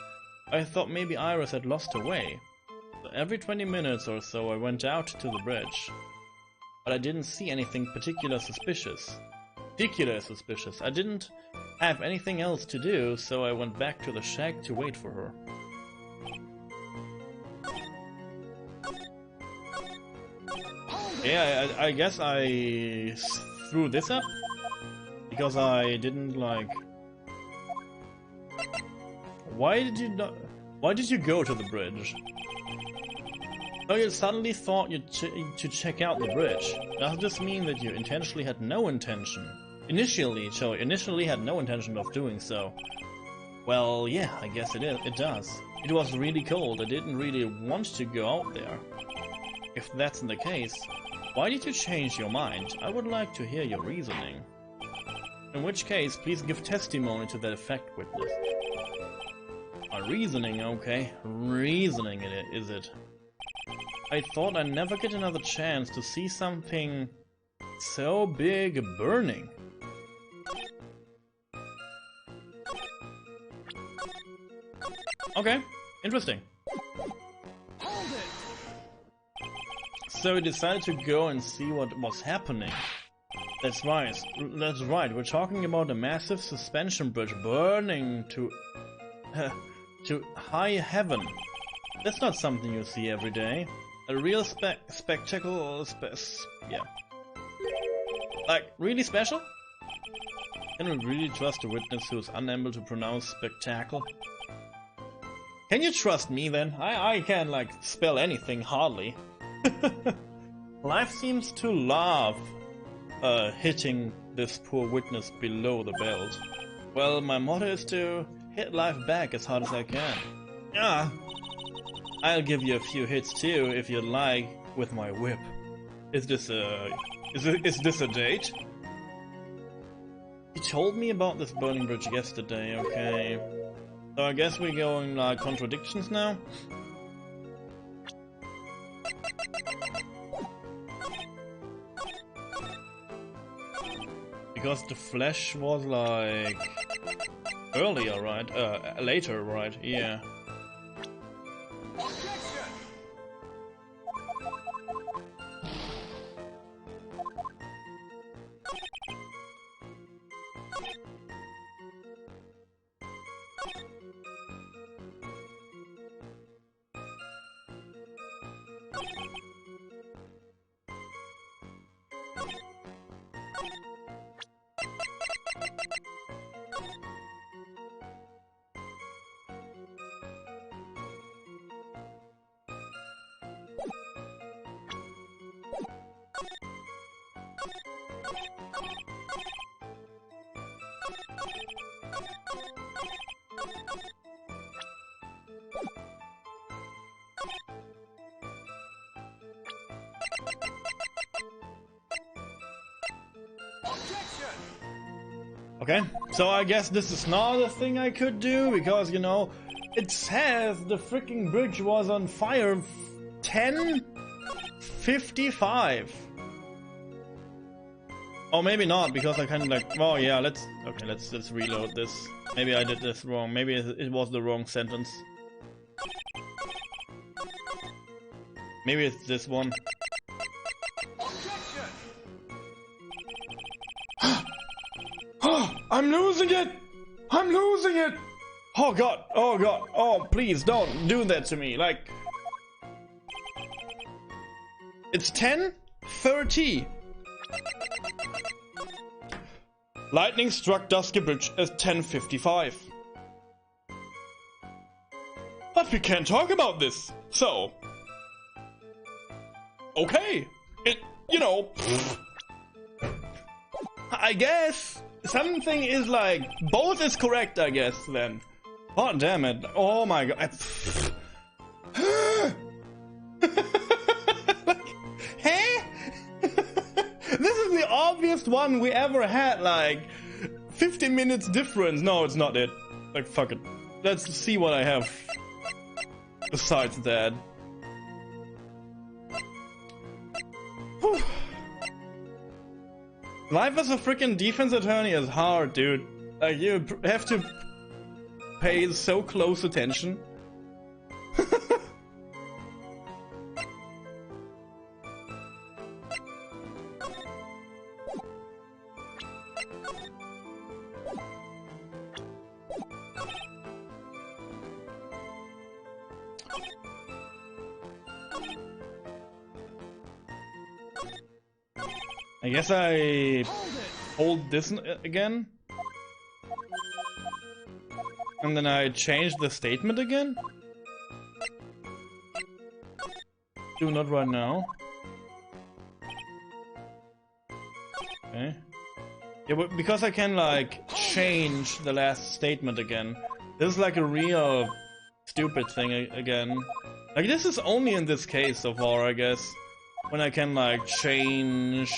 I thought maybe Iris had lost her way. So every 20 minutes or so I went out to the bridge. But I didn't see anything particularly suspicious. I didn't have anything else to do, so I went back to the shack to wait for her. Yeah, I guess I threw this up because I didn't like. Why did you go to the bridge? Oh, you suddenly thought to check out the bridge. Does this mean that you intentionally had no intention? Initially had no intention of doing so. Well, yeah, I guess it does. It was really cold. I didn't really want to go out there. If that's the case, why did you change your mind? I would like to hear your reasoning. In which case, please give testimony to that effect, witness. Reasoning, okay. Reasoning is it. I thought I'd never get another chance to see something so big burning. Okay, interesting. So we decided to go and see what was happening. That's right, we're talking about a massive suspension bridge burning to high heaven. That's not something you see every day. A real spectacle, yeah. Like, really special? Can we really trust a witness who is unable to pronounce spectacle? Can you trust me then? I can't, like, spell anything, hardly. Life seems to love hitting this poor witness below the belt. Well, my motto is to hit life back as hard as I can. Yeah, I'll give you a few hits too, if you'd like, with my whip. Is this a date? You told me about this burning bridge yesterday, okay. So I guess we're going like contradictions now? Because the flesh was like earlier, right? Later, right? Yeah. Okay, so I guess this is not a thing I could do, because, you know, it says the freaking bridge was on fire 10:55. Oh, maybe not, because I kind of like, well, yeah, let's reload this. Maybe I did this wrong. Maybe it was the wrong sentence. Maybe it's this one. I'm losing it! I'm losing it! Oh god, oh god, oh please don't do that to me, like... It's 10:30. Lightning struck Dusky Bridge at 10:55. But we can't talk about this, so... Okay, you know... I guess... Something is like, both is correct, I guess, then. Oh, damn it. Oh my god. Like, hey? This is the obvious one we ever had, like, 50 minutes difference. No, it's not it. Like, fuck it. Let's see what I have besides that. Life as a freaking defense attorney is hard, dude. Like, you have to pay so close attention. I guess I hold this again, and then I change the statement again. Do not right now. Okay. Yeah, but because I can like change the last statement again, this is like a real stupid thing again. Like, this is only in this case so far, I guess, when I can like change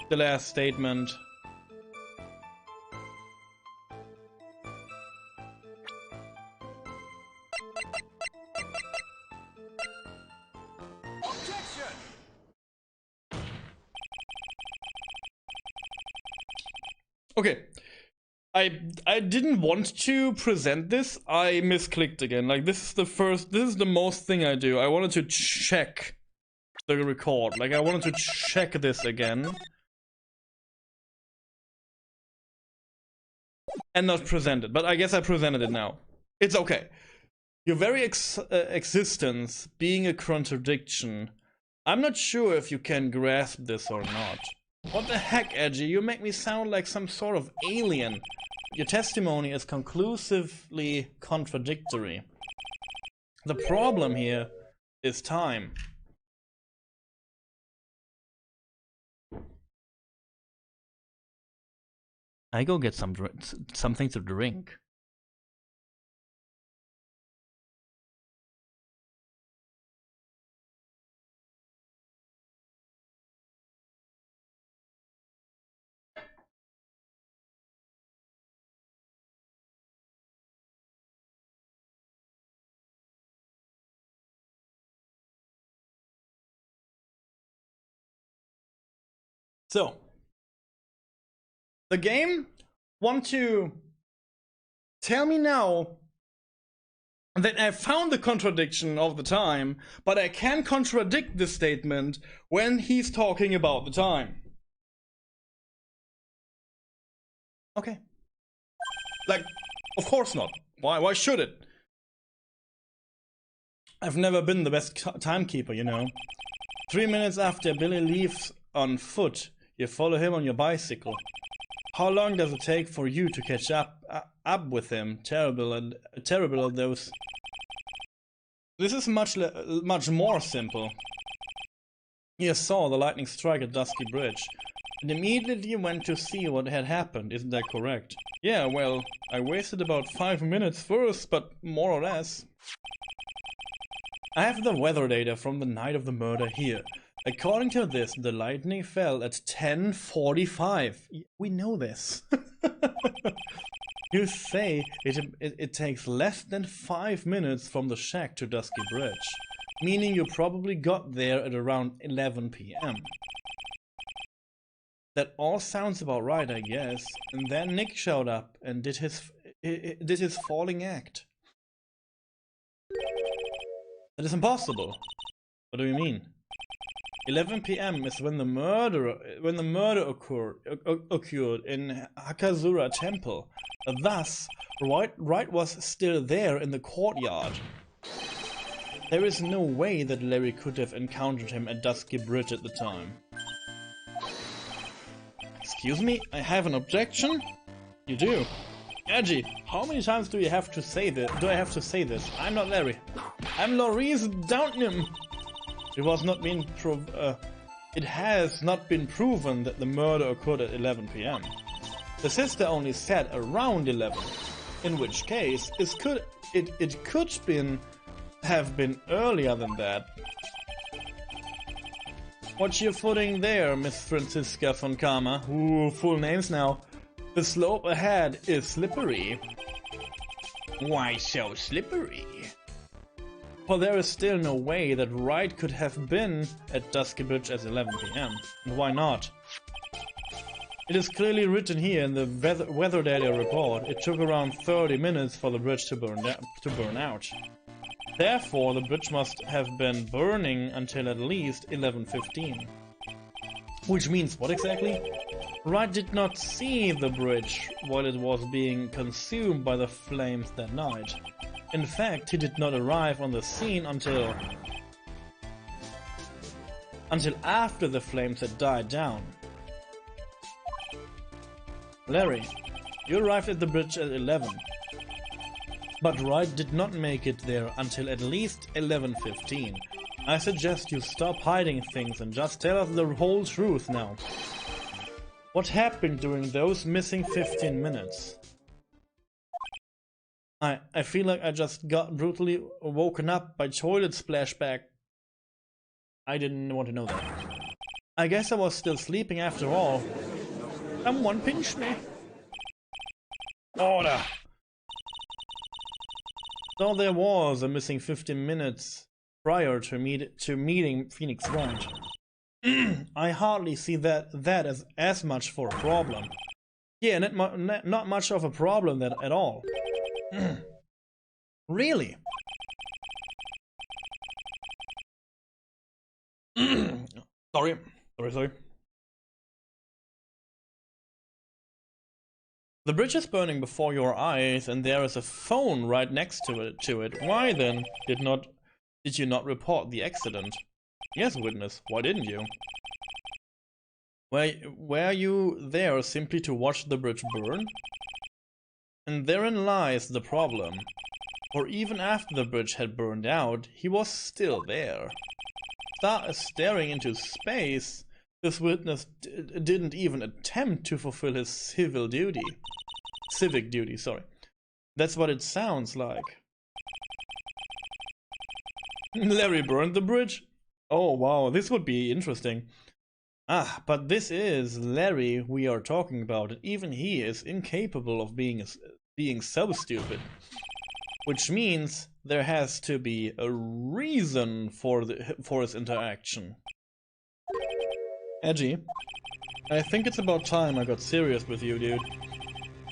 the last statement. Objection! Okay. I didn't want to present this. I misclicked again. Like, this is the most thing I do. I wanted to check the record. Like, I wanted to check this again. And not present it, but I guess I presented it now. It's okay. Your very existence being a contradiction. I'm not sure if you can grasp this or not. What the heck, Edgy? You make me sound like some sort of alien. Your testimony is conclusively contradictory. The problem here is time. I go get something to drink. So, the game want to tell me now that I found the contradiction of the time, but I can contradict this statement when he's talking about the time. Okay. Like, of course not. Why should it? I've never been the best timekeeper, you know. 3 minutes after Billy leaves on foot, you follow him on your bicycle. How long does it take for you to catch up with him? Terrible of those. This is much more simple. You saw the lightning strike at Dusky Bridge, and immediately went to see what had happened. Isn't that correct? Yeah, well, I wasted about 5 minutes first, but more or less. I have the weather data from the night of the murder here. According to this, the lightning fell at 10:45. We know this. You say it takes less than 5 minutes from the shack to Dusky Bridge, meaning you probably got there at around 11 p.m. That all sounds about right, I guess. And then Nick showed up and did his falling act. That is impossible. What do you mean? 11 p.m. is when the murder occurred in Hakazura Temple. Thus, Wright was still there in the courtyard. There is no way that Larry could have encountered him at Dusky Bridge at the time. Excuse me, I have an objection? You do? Edgy, how many times do I have to say this? I'm not Larry. I'm Laurie's Downham. It has not been proven that the murder occurred at 11 p.m. The sister only said around 11, in which case it could have been earlier than that. What's your footing there, Miss Francisca von Karma? Ooh, full names now. The slope ahead is slippery. Why so slippery? For there is still no way that Wright could have been at Dusky Bridge at 11 PM. And why not? It is clearly written here in the weather data report. It took around 30 minutes for the bridge to burn out. Therefore, the bridge must have been burning until at least 11:15. Which means what exactly? Wright did not see the bridge while it was being consumed by the flames that night. In fact, he did not arrive on the scene until after the flames had died down. Larry, you arrived at the bridge at 11. But Wright did not make it there until at least 11:15. I suggest you stop hiding things and just tell us the whole truth now. What happened during those missing 15 minutes? I feel like I just got brutally woken up by toilet splashback. I didn't want to know that. I guess I was still sleeping after all. Someone pinch me. Order! So there was a missing 15 minutes prior to meeting Phoenix Wright. I hardly see that as much for a problem. Yeah, not much of a problem at all. Really? Sorry. The bridge is burning before your eyes, and there is a phone right next to it. Why then did you not report the accident? Yes, witness. Why didn't you? Were you there simply to watch the bridge burn? And therein lies the problem. For even after the bridge had burned out, he was still there. Staring into space, this witness didn't even attempt to fulfill his civic duty, sorry. That's what it sounds like. Larry burned the bridge? Oh wow, this would be interesting. But this is Larry we are talking about, and even he is incapable of being so stupid. Which means there has to be a reason for his interaction. Edgy, I think it's about time I got serious with you, dude.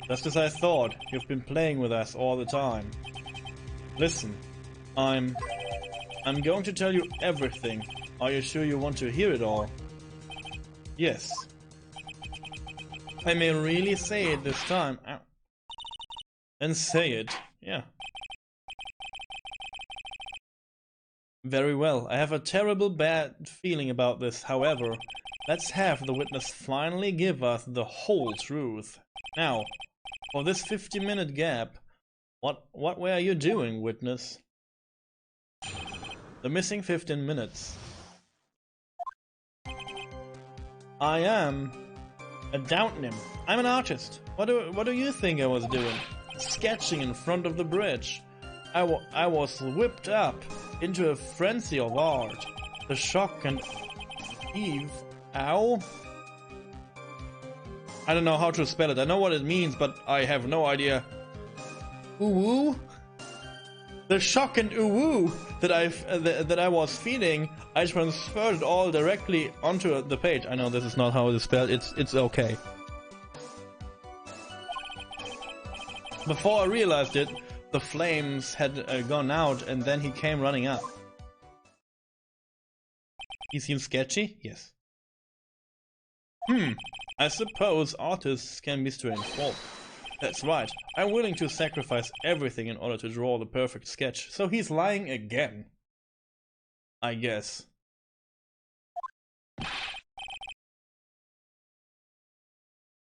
Just as I thought, you've been playing with us all the time. Listen, I'm going to tell you everything. Are you sure you want to hear it all? Yes. I may really say it this time. Ow. And say it, yeah. Very well, I have a terrible bad feeling about this, however. Let's have the witness finally give us the whole truth. Now, for this 50-minute gap, what were you doing, witness? The missing 15 minutes. I am a Downton. I'm an artist. What do you think I was doing? Sketching in front of the bridge. I was whipped up into a frenzy of art. The shock and ow? I don't know how to spell it. I know what it means, but I have no idea. Ooh-woo? The shock and ooh-woo that I was feeling, I transferred it all directly onto the page. I know this is not how it is spelled. It's okay. Before I realized it, the flames had gone out, and then he came running up. He seems sketchy? Yes. I suppose artists can be strange folk. That's right. I'm willing to sacrifice everything in order to draw the perfect sketch. So he's lying again. I guess.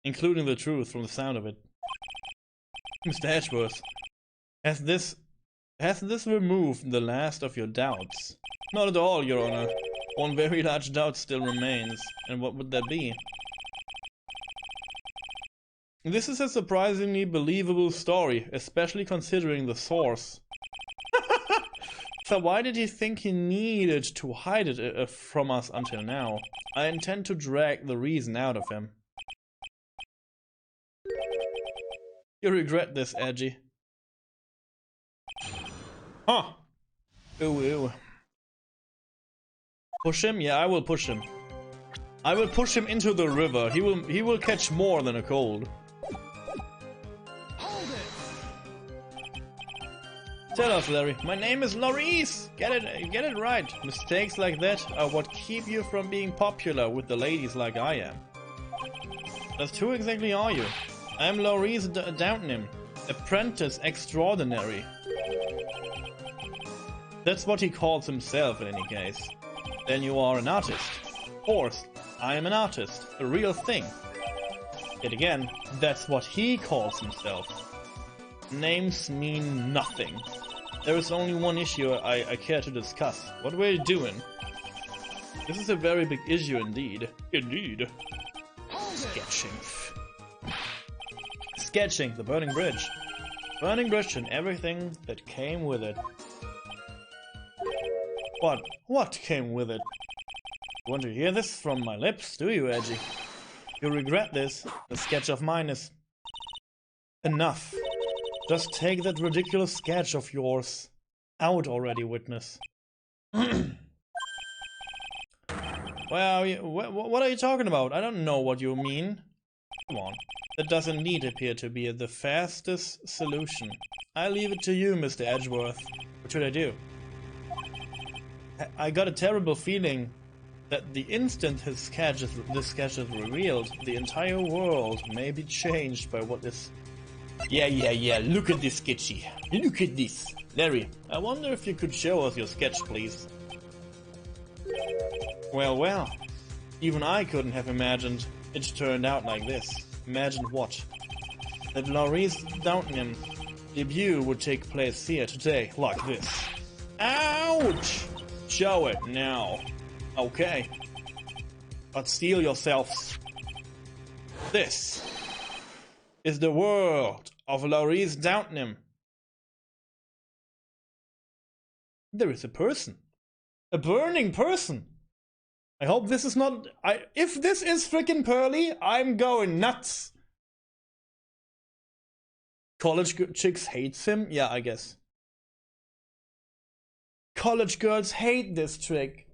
Including the truth from the sound of it. Mr. Edgeworth, has this removed the last of your doubts? Not at all, Your Honor. One very large doubt still remains. And what would that be? This is a surprisingly believable story, especially considering the source. So why did he think he needed to hide it from us until now? I intend to drag the reason out of him. You regret this, Edgy. Huh. Ooh, ooh. Push him? Yeah, I will push him. I will push him into the river. He will catch more than a cold. Tell us, Larry. My name is Laurice. Get it right. Mistakes like that are what keep you from being popular with the ladies like I am. Just who exactly are you? I'm Laurice Downton, apprentice extraordinary. That's what he calls himself in any case. Then you are an artist. Of course, I am an artist, a real thing. Yet again, that's what he calls himself. Names mean nothing. There is only one issue I care to discuss. What were you doing? This is a very big issue indeed. Indeed. Sketching. Sketching the burning bridge. Burning bridge and everything that came with it. What came with it? You want to hear this from my lips, do you, Edgy? You regret this. The sketch of mine is... enough. Just take that ridiculous sketch of yours out already, witness. Well, what are you talking about? I don't know what you mean. Come on. That does indeed appear to be the fastest solution. I leave it to you, Mr. Edgeworth. What should I do? I got a terrible feeling that the instant this sketch is revealed, the entire world may be changed by what is... Yeah, look at this sketchy. Look at this. Larry, I wonder if you could show us your sketch, please. Well. Even I couldn't have imagined it turned out like this. Imagine what? That Laurice Downton debut would take place here today, like this. Ouch! Show it now. Okay. But steel yourselves. This is the world of Laurice Downton. There is a person. A burning person. I hope this is not... if this is frickin' Pearly, I'm going nuts. College chicks hates him? Yeah, I guess. College girls hate this trick.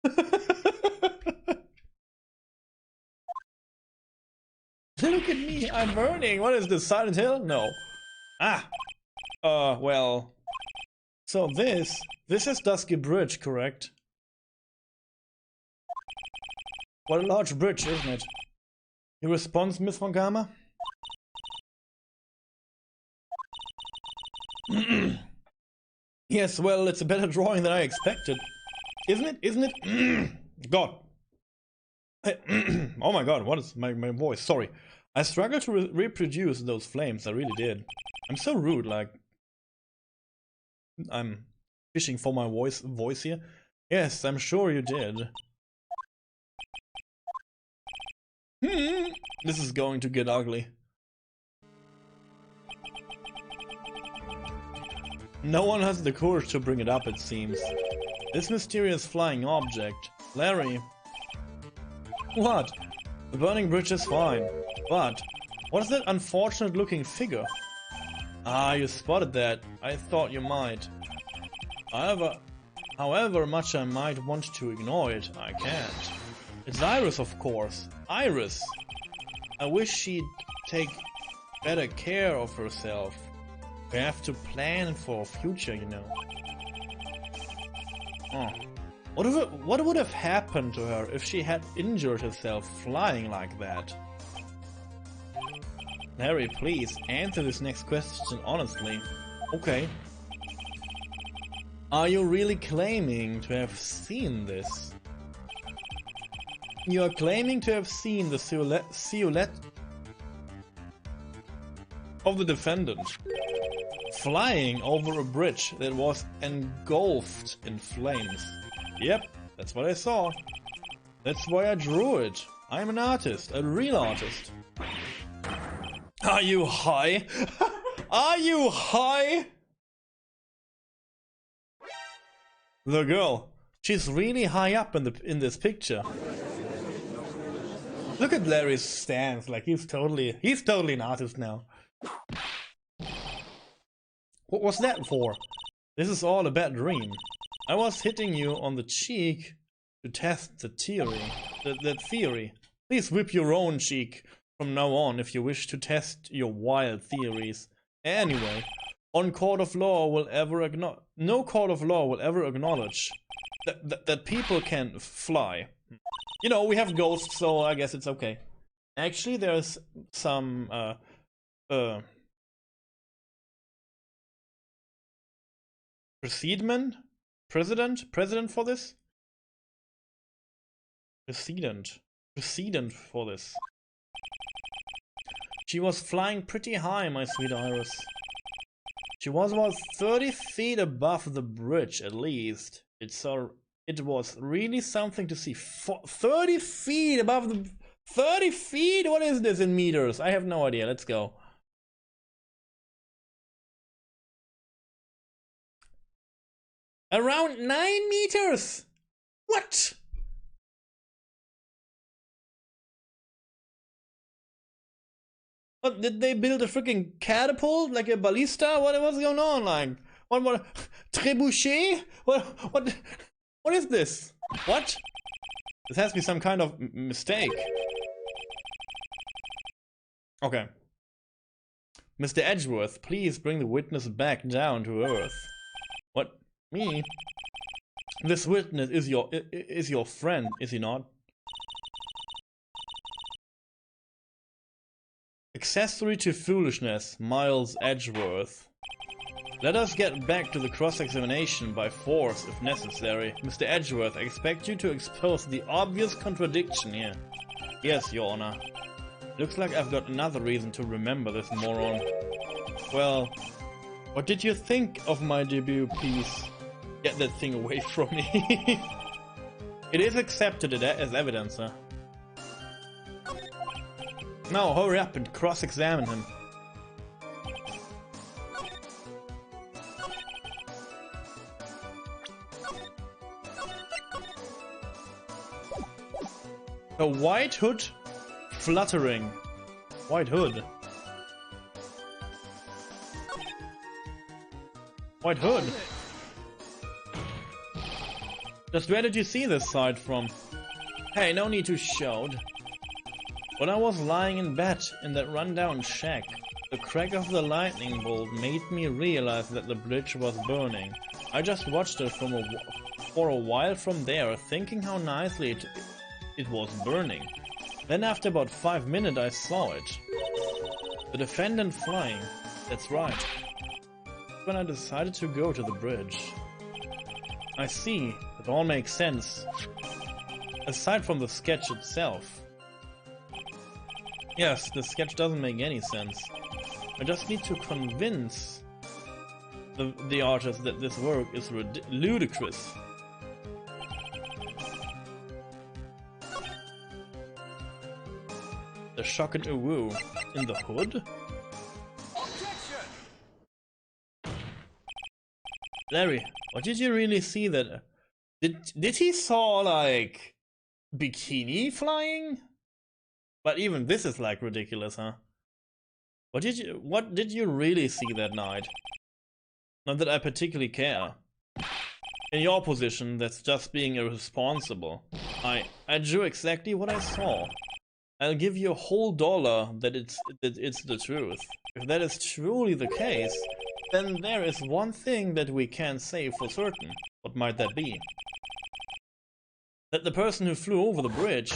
Look at me, I'm burning. What is this, Silent Hill? No. Well. So this is Dusky Bridge, correct? What a large bridge, isn't it? Your response, Miss Montgomery? Yes, well, it's a better drawing than I expected. Isn't it? God. Oh my god, what is my voice? Sorry. I struggled to reproduce those flames, I really did. I'm so rude, like... I'm fishing for my voice here. Yes, I'm sure you did. This is going to get ugly. No one has the courage to bring it up, it seems. This mysterious flying object. Larry. What? The burning bridge is fine. But what is that unfortunate looking figure? Ah, you spotted that. I thought you might. However much I might want to ignore it, I can't. It's Iris, of course. Iris! I wish she'd take better care of herself. We have to plan for a future, you know. Oh. What would have happened to her if she had injured herself flying like that? Harry, please, answer this next question honestly. Okay. Are you really claiming to have seen this? You are claiming to have seen the silhouette of the defendant flying over a bridge that was engulfed in flames. Yep, that's what I saw. That's why I drew it. I'm an artist, a real artist. Are you high? Are you high? The girl, she's really high up in this picture. Look at Larry's stance, like he's totally an artist now. What was that for? This is all a bad dream. I was hitting you on the cheek to test the theory. That theory. Please whip your own cheek from now on if you wish to test your wild theories. Anyway, no court of law will ever acknowledge that people can fly. You know, we have ghosts, so I guess it's okay. Actually, there's some precedent for this? Precedent for this. She was flying pretty high, my sweet Iris. She was about 30 feet above the bridge, at least. It was really something to see. 30 feet above the... 30 feet? What is this in meters? I have no idea. Let's go. Around 9 meters! What? What, did they build a freaking catapult? Like a ballista? What's going on? Like, what, trebuchet? What is this? What? This has to be some kind of mistake. Okay. Mr. Edgeworth, please bring the witness back down to earth. What? Me? This witness is your friend, is he not? Accessory to foolishness, Miles Edgeworth. Let us get back to the cross-examination by force if necessary. Mr. Edgeworth, I expect you to expose the obvious contradiction here. Yes, Your Honor. Looks like I've got another reason to remember this moron. Well, what did you think of my debut piece? Get that thing away from me. It is accepted as evidence, huh? Now, hurry up and cross-examine him. A white hood fluttering. White hood. White hood. Just where did you see this sight from? Hey, no need to shout. When I was lying in bed in that rundown shack, the crack of the lightning bolt made me realize that the bridge was burning. I just watched it for a while from there, thinking how nicely it was burning. Then after about 5 minutes I saw it. The defendant flying. That's right. When I decided to go to the bridge. I see. It all makes sense. Aside from the sketch itself. Yes, the sketch doesn't make any sense. I just need to convince the artist that this work is ludicrous. The shock and awoo in the hood? Larry, what did you really see that? Did he saw like bikini flying? But even this is like ridiculous, huh? What did you really see that night? Not that I particularly care. In your position, that's just being irresponsible. I drew exactly what I saw. I'll give you a whole $1 that it's the truth. If that is truly the case, then there is one thing that we can say for certain. What might that be? That the person who flew over the bridge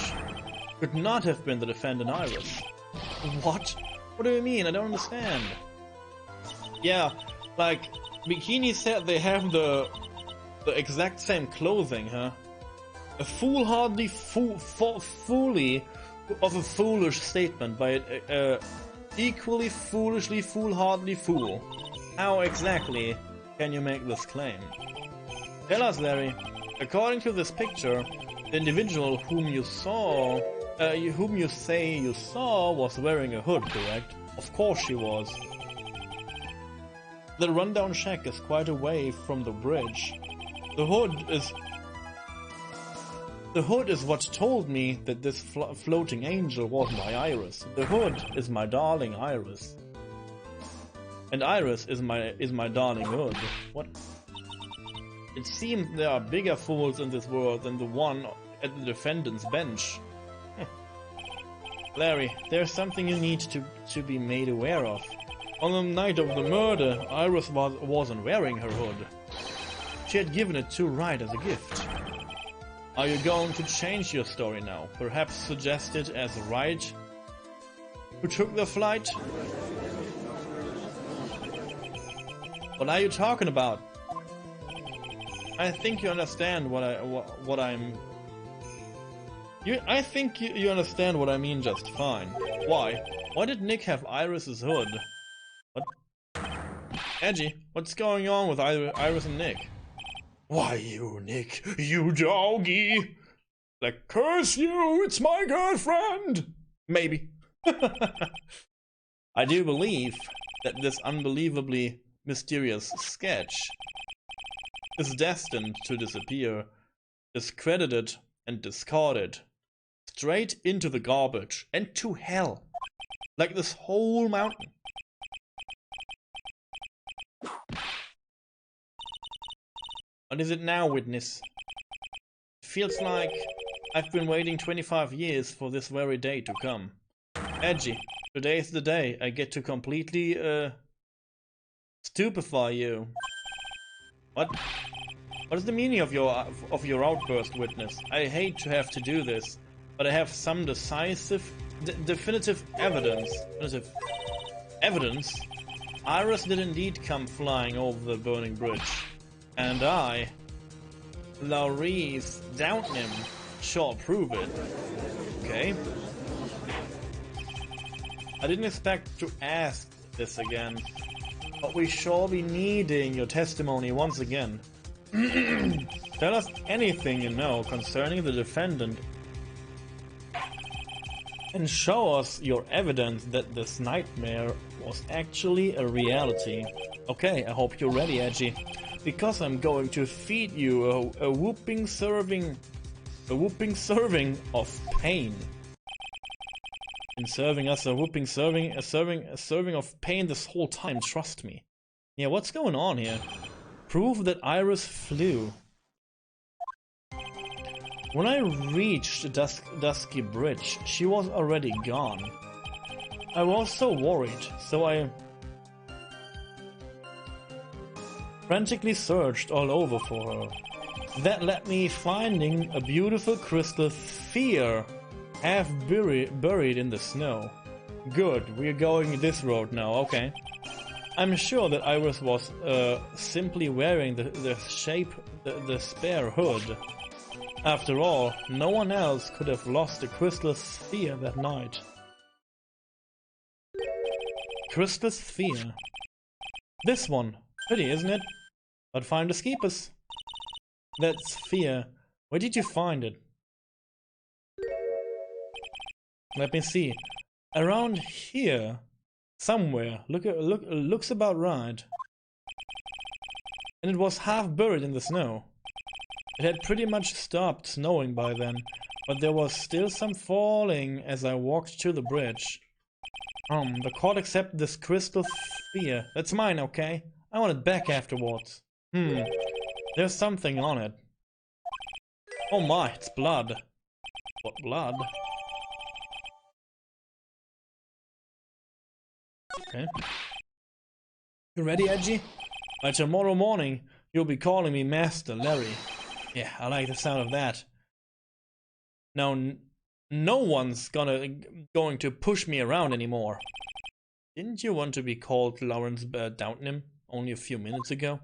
could not have been the defendant Iris. What? What do you mean? I don't understand. Yeah, like, Bikini said they have the exact same clothing, huh? A foolhardy fully of a foolish statement by a equally foolishly foolhardily fool. How exactly can you make this claim? Tell us, Larry. According to this picture, the individual whom you say you saw was wearing a hood, correct? Of course she was. The rundown shack is quite away from the bridge. The hood is what told me that this floating angel was my Iris. The hood is my darling Iris. And Iris is my darling hood. What? It seems there are bigger fools in this world than the one at the defendant's bench. Larry, there's something you need to be made aware of. On the night of the murder, Iris wasn't wearing her hood. She had given it to Wright as a gift. Are you going to change your story now? Perhaps suggest it as Wright who took the flight? What are you talking about? I think you understand what I'm... I think you understand what I mean just fine. Why? Why did Nick have Iris's hood? What? Edgy, what's going on with Iris and Nick? Why you, Nick, you doggy! Like, curse you, it's my girlfriend! Maybe. I do believe that this unbelievably mysterious sketch is destined to disappear, discredited and discarded, straight into the garbage and to hell, like this whole mountain. What is it now, witness? It feels like I've been waiting 25 years for this very day to come. Edgy, today is the day I get to completely, stupefy you. What? What is the meaning of your outburst, witness? I hate to have to do this, but I have some definitive evidence. Evidence? Iris did indeed come flying over the burning bridge, and I, Laurice Downton, shall prove it. Okay. I didn't expect to ask this again, but we shall be needing your testimony once again. Tell us anything you know concerning the defendant and show us your evidence that this nightmare was actually a reality. Okay, I hope you're ready, Edgy, because I'm going to feed you a whooping serving of pain. Been serving us a serving of pain this whole time, trust me. Yeah, what's going on here? Prove that Iris flew. When I reached Dusky Bridge, she was already gone. I was so worried, so I frantically searched all over for her. That led me finding a beautiful crystal sphere half buried in the snow. Good, we're going this road now, okay. I'm sure that Iris was simply wearing the spare hood. After all, no one else could have lost the crystal sphere that night. Crystal sphere. This one. Pretty, isn't it? But find the skeepers. That sphere. Where did you find it? Let me see. Around here. Somewhere. Looks about right. And it was half buried in the snow. It had pretty much stopped snowing by then, but there was still some falling as I walked to the bridge. The court accepted this crystal sphere. That's mine, okay? I want it back afterwards. There's something on it. Oh my, it's blood. What blood? Okay. You ready, Edgy? By tomorrow morning, you'll be calling me Master Larry. Yeah, I like the sound of that. Now, no one's going to push me around anymore. Didn't you want to be called Lawrence Downton only a few minutes ago?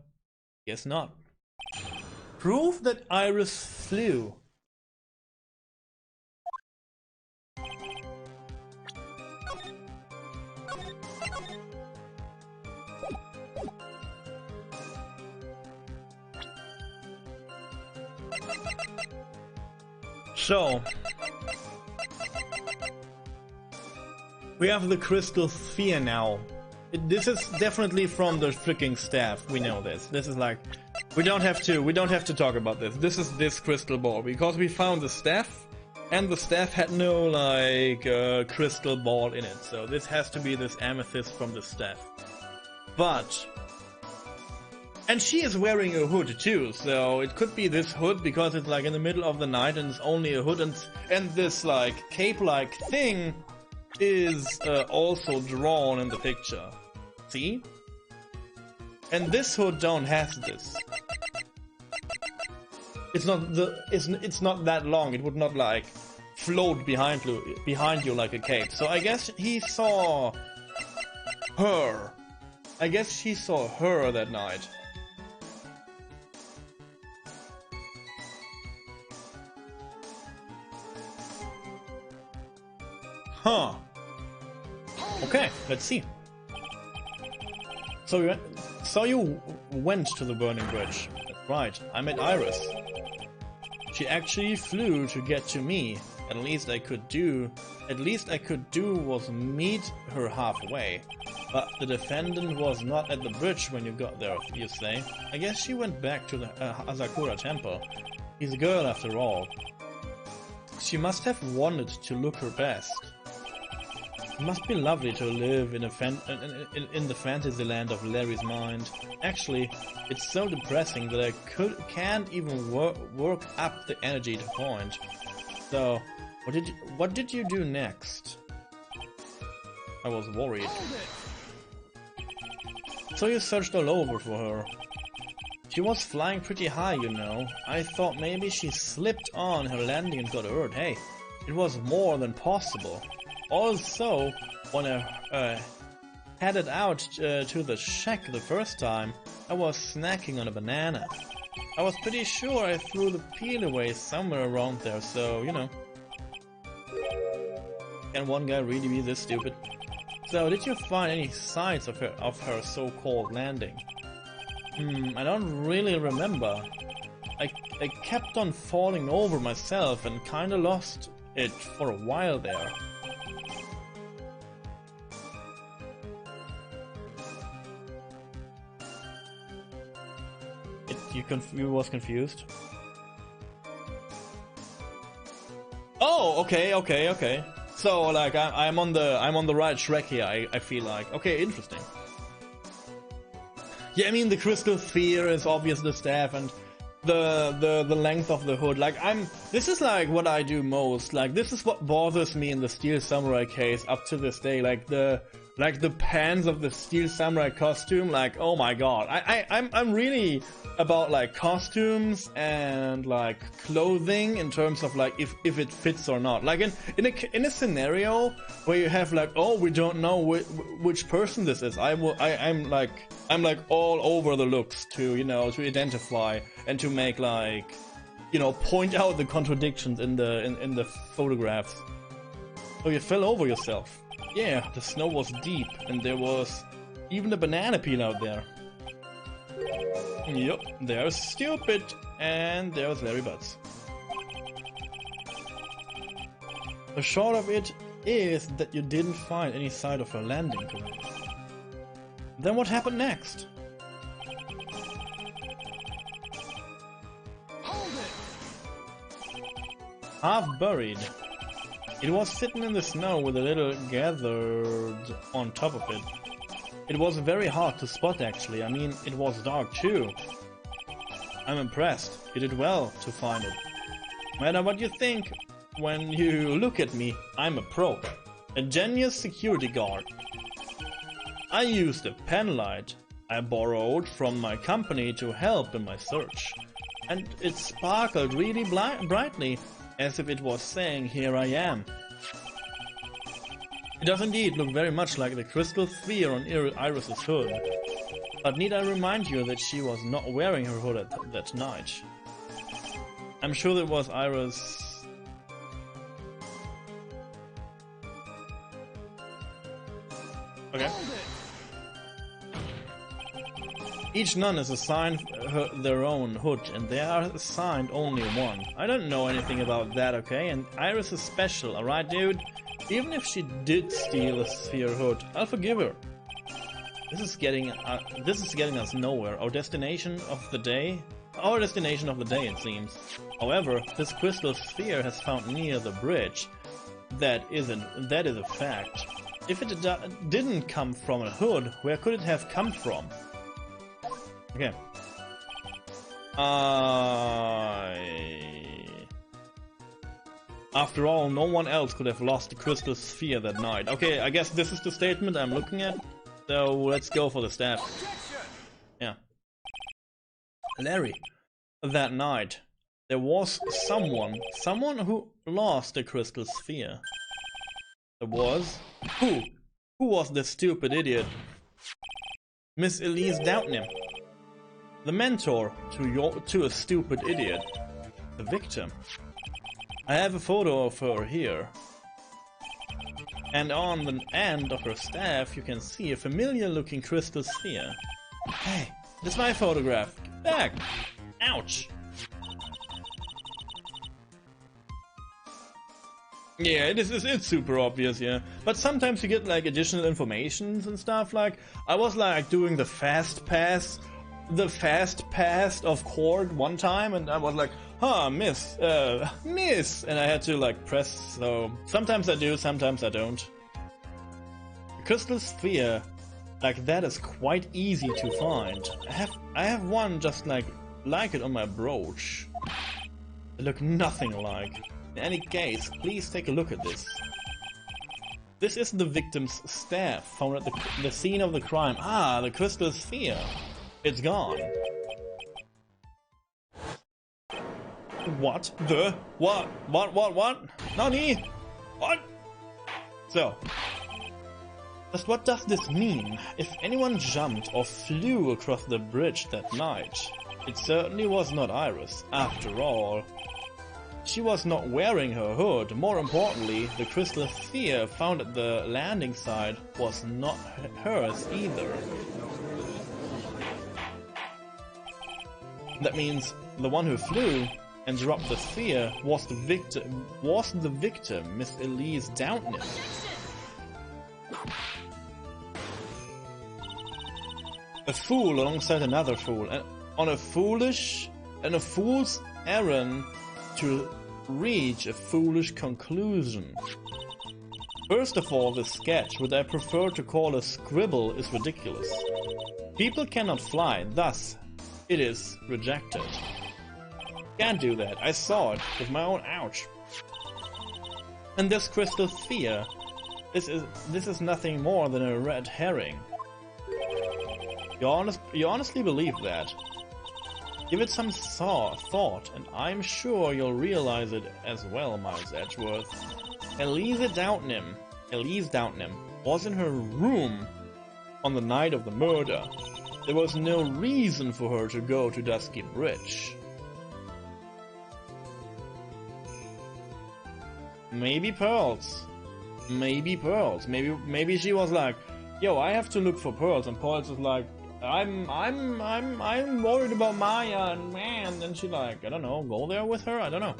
Guess not. Prove that Iris flew. So, we have the crystal sphere now. This is definitely from the freaking staff. We know this. This is like, we don't have to talk about this. This is this crystal ball because we found the staff, and the staff had no like crystal ball in it. So this has to be this amethyst from the staff. But And she is wearing a hood too, so it could be this hood because it's like in the middle of the night and it's only a hood, and this like cape-like thing is also drawn in the picture. See? And this hood don't has this. It's not that long. It would not like float behind you like a cape. So I guess he saw her. I guess she saw her that night. Huh. Okay, let's see. So you went to the burning bridge. That's right, I met Iris. She actually flew to get to me. At least I could do was meet her halfway. But the defendant was not at the bridge when you got there, you say. I guess she went back to the Asakura temple. He's a girl after all. She must have wanted to look her best. It must be lovely to live in the fantasy land of Larry's mind. Actually, it's so depressing that I can't even work up the energy to point. So, what did you do next? I was worried. So you searched all over for her. She was flying pretty high, you know. I thought maybe she slipped on her landing and got hurt. Hey, it was more than possible. Also, when I headed out to the shack the first time, I was snacking on a banana. I was pretty sure I threw the peel away somewhere around there, so, you know. Can one guy really be this stupid? So, did you find any signs of her so-called landing? I don't really remember. I kept on falling over myself and kinda lost it for a while there. You was confused? Oh, okay. So like I'm on the right track here. I feel like okay, interesting. Yeah, I mean the crystal sphere is obvious, the staff, and the length of the hood. Like this is like what I do most. Like this is what bothers me in the Steel Samurai case up to this day. Like the pants of the Steel Samurai costume. Like oh my god, I'm really about like costumes and like clothing in terms of like if it fits or not. Like in a scenario where you have like oh we don't know which person this is, I'm like all over the looks to to identify and to make like point out the contradictions in the photographs. Oh, you fell over yourself. Yeah, the snow was deep and there was even a banana peel out there. Yup, there's stupid, and there's Larry Butts. The short of it is that you didn't find any sign of her landing, correct? Then what happened next? Hold it! Half buried. It was sitting in the snow with a little gathered on top of it. It was very hard to spot actually, I mean it was dark too. I'm impressed, you did well to find it. No matter what you think, when you look at me, I'm a pro. A genius security guard. I used a pen light I borrowed from my company to help in my search. And it sparkled really brightly, as if it was saying, here I am. It does indeed look very much like the crystal sphere on Iris's hood. But need I remind you that she was not wearing her hood that night. I'm sure that was Iris... Okay. Each nun is assigned their own hood, and they are assigned only one. I don't know anything about that, okay? And Iris is special, alright dude? Even if she did steal a sphere hood, I'll forgive her. This is getting us nowhere. Our destination of the day, it seems. However, this crystal sphere has found near the bridge. That is a fact. If it didn't come from a hood, where could it have come from? Okay, After all, no one else could have lost the crystal sphere that night. Okay, I guess this is the statement I'm looking at. So let's go for the staff. Yeah. Larry, that night, there was someone who lost the crystal sphere. There was? Who? Who was the stupid idiot? Miss Elise Doubtnam. The mentor to a stupid idiot. The victim. I have a photo of her here. And on the end of her staff you can see a familiar looking crystal sphere. Hey, that's my photograph. Get back! Ouch! Yeah, it's super obvious, yeah. But sometimes you get like additional informations and stuff. Like I was like doing the fast pass of court one time, and I was like, huh, miss, and I had to like press. So sometimes I do, sometimes I don't. The crystal sphere like that is quite easy to find. I have one just like it on my brooch. They look nothing alike. In any case, please take a look at this. This is the victim's staff found at the scene of the crime. Ah, the crystal sphere. It's gone. What? The? What? Nani? What? So, just what does this mean? If anyone jumped or flew across the bridge that night, it certainly was not Iris. After all, she was not wearing her hood. More importantly, the crystal sphere found at the landing site was not hers either. That means the one who flew and dropped the sphere was the victim, Miss Elise Doubtnam. A fool alongside another fool, and on a fool's errand to reach a foolish conclusion. First of all, this sketch, which I prefer to call a scribble, is ridiculous. People cannot fly, thus it is rejected. Can't do that. I saw it with my own ouch. And this crystal sphere, this is nothing more than a red herring. You honestly believe that? Give it some thought, and I'm sure you'll realize it as well, Miles Edgeworth. Elise Doubtnam was in her room on the night of the murder. There was no reason for her to go to Dusky Bridge. Maybe pearls. Maybe she was like, yo, I have to look for pearls, and Pearls was like, I'm worried about Maya, and man, then she like, I don't know, go there with her? I don't know.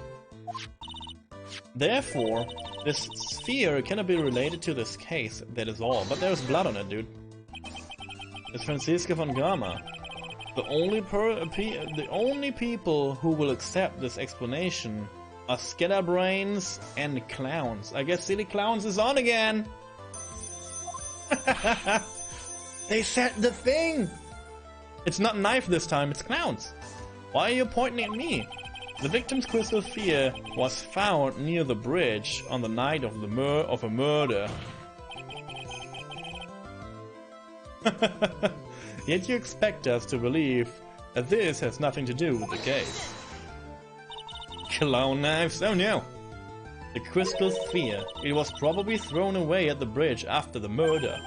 Therefore, this sphere cannot be related to this case, that is all. But there's blood on it, dude. It's Franziska von Gama. The only people who will accept this explanation are scatterbrains and clowns. I guess Silly Clowns is on again! They said the thing! It's not knife this time, it's clowns. Why are you pointing at me? The victim's crystal sphere was found near the bridge on the night of a murder. Yet you expect us to believe that this has nothing to do with the case. Clown knives? Oh no! The crystal sphere. It was probably thrown away at the bridge after the murder.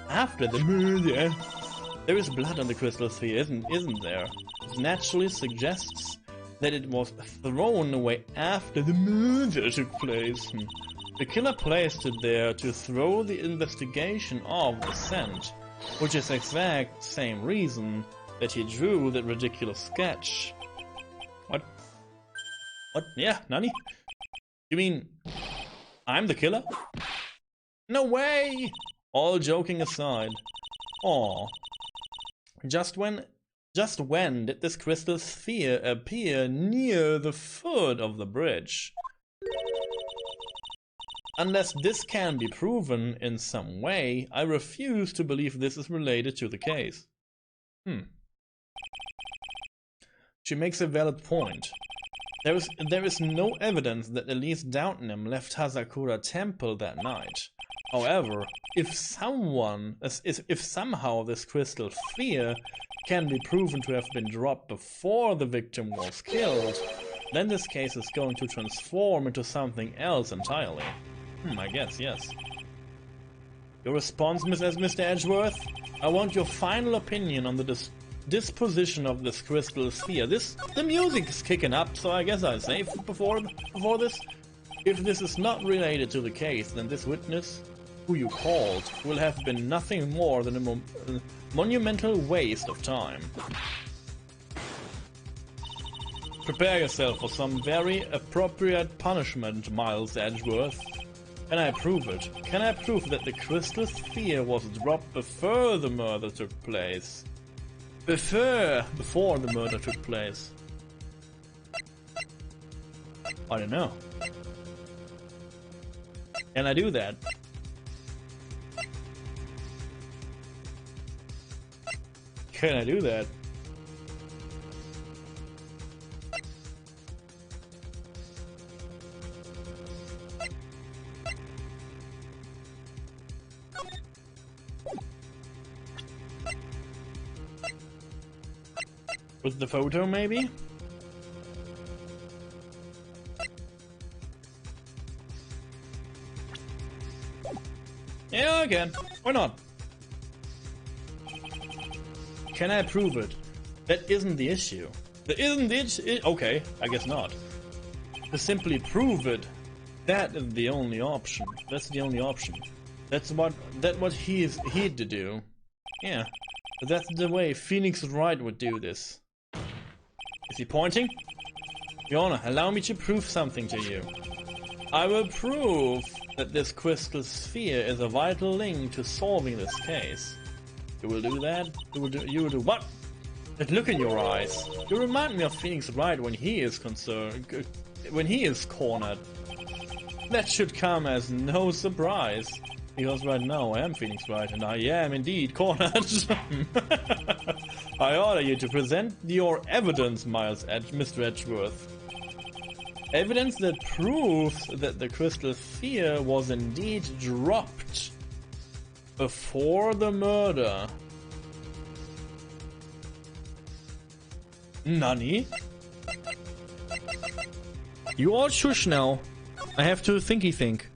After the murder? There is blood on the crystal sphere, isn't there? It naturally suggests that it was thrown away after the murder took place. The killer placed it there to throw the investigation off the scent, which is the exact same reason that he drew that ridiculous sketch. What? What? Yeah, Nani? You mean I'm the killer? No way! All joking aside. Aw. Just when did this crystal sphere appear near the foot of the bridge? Unless this can be proven in some way, I refuse to believe this is related to the case. She makes a valid point. There is no evidence that Elise Downton left Hazakura Temple that night. However, if somehow this crystal sphere can be proven to have been dropped before the victim was killed, then this case is going to transform into something else entirely. I guess, yes. Your response, Mr. Edgeworth? I want your final opinion on the disposition of this crystal sphere. The music is kicking up, so I guess I'll say before this. If this is not related to the case, then this witness, who you called, will have been nothing more than a monumental waste of time. Prepare yourself for some very appropriate punishment, Miles Edgeworth. Can I prove it? Can I prove that the crystal sphere was dropped before the murder took place? Before the murder took place. I don't know. Can I do that? Can I do that? With the photo, maybe? Yeah, I can. Why not? Can I prove it? That isn't the issue. That isn't the issue. Okay, I guess not. To simply prove it, that is the only option. That's the only option. That's what he'd to do. Yeah, but that's the way Phoenix Wright would do this. Is he pointing? Your Honor, allow me to prove something to you. I will prove that this crystal sphere is a vital link to solving this case. You will do that? You will do what? That look in your eyes. You remind me of Phoenix Wright when he is concerned, when he is cornered. That should come as no surprise. Because right now I am Phoenix Wright and I am indeed cornered. I order you to present your evidence, Mr. Edgeworth. Evidence that proves that the crystal sphere was indeed dropped before the murder. Nani? You all shush now. I have to thinky think.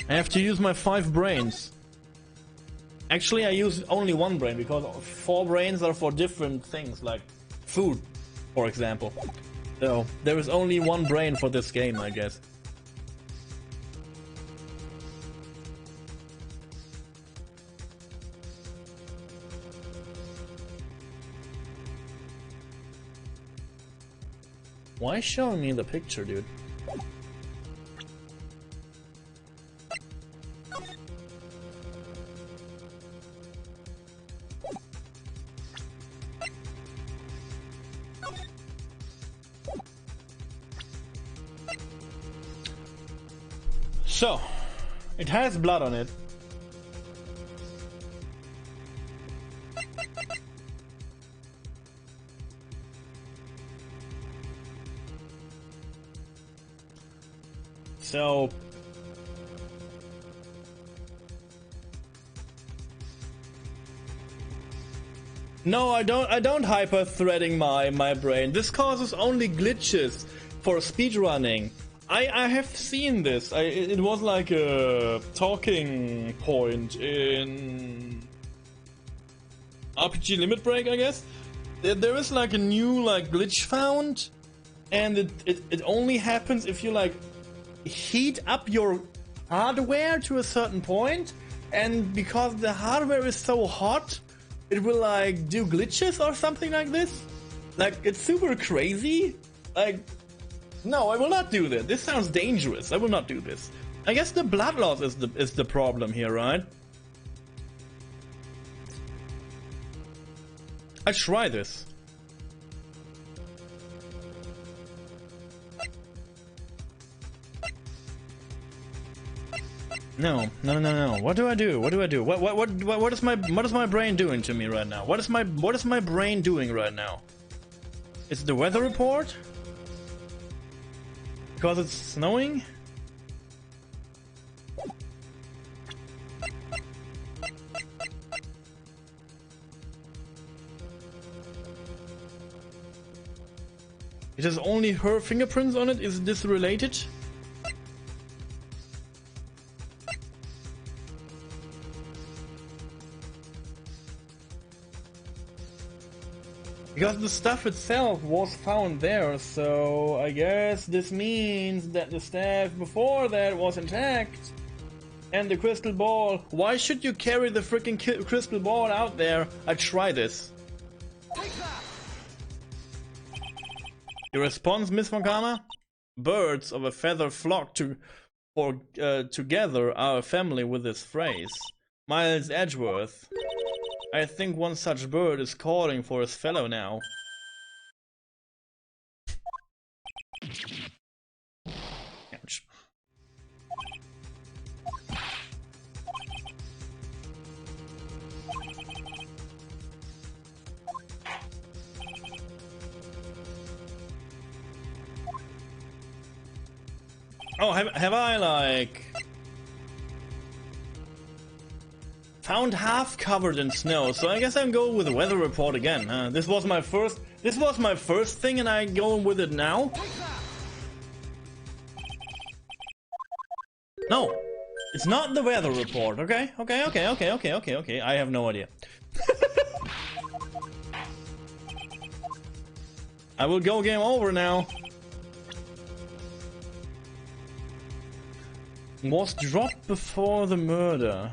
I have to use my 5 brains. Actually, I use only 1 brain because 4 brains are for different things, like food, for example. So, there is only 1 brain for this game, I guess. Why showing me the picture, dude? So, it has blood on it. So, no, I don't hyper-threading my brain. This causes only glitches for speedrunning. I have seen this. It was like a talking point in RPG Limit Break, I guess. There is like a new glitch found, and it only happens if you like heat up your hardware to a certain point, and because the hardware is so hot, it will like do glitches or something like this. Like, it's super crazy. Like, no, I will not do that. This sounds dangerous. I will not do this. I guess the blood loss is the problem here, right? I try this. No. What do I do? What is my brain doing to me right now? What is my brain doing right now? It's the weather report? Because it's snowing? It has only her fingerprints on it? Is this related? Because the stuff itself was found there, so I guess this means that the staff before that was intact. And the crystal ball. Why should you carry the freaking crystal ball out there? I try this. Your response, Miss Montgomery? Birds of a feather flock together are a family with this phrase. Miles Edgeworth. I think one such bird is calling for his fellow now. Ouch. Oh, have I like found half covered in snow? So I guess I'm going with the weather report again. This was my first thing, and I'm going with it now. No, it's not the weather report. Okay. I have no idea. I will go game over now. Was dropped before the murder.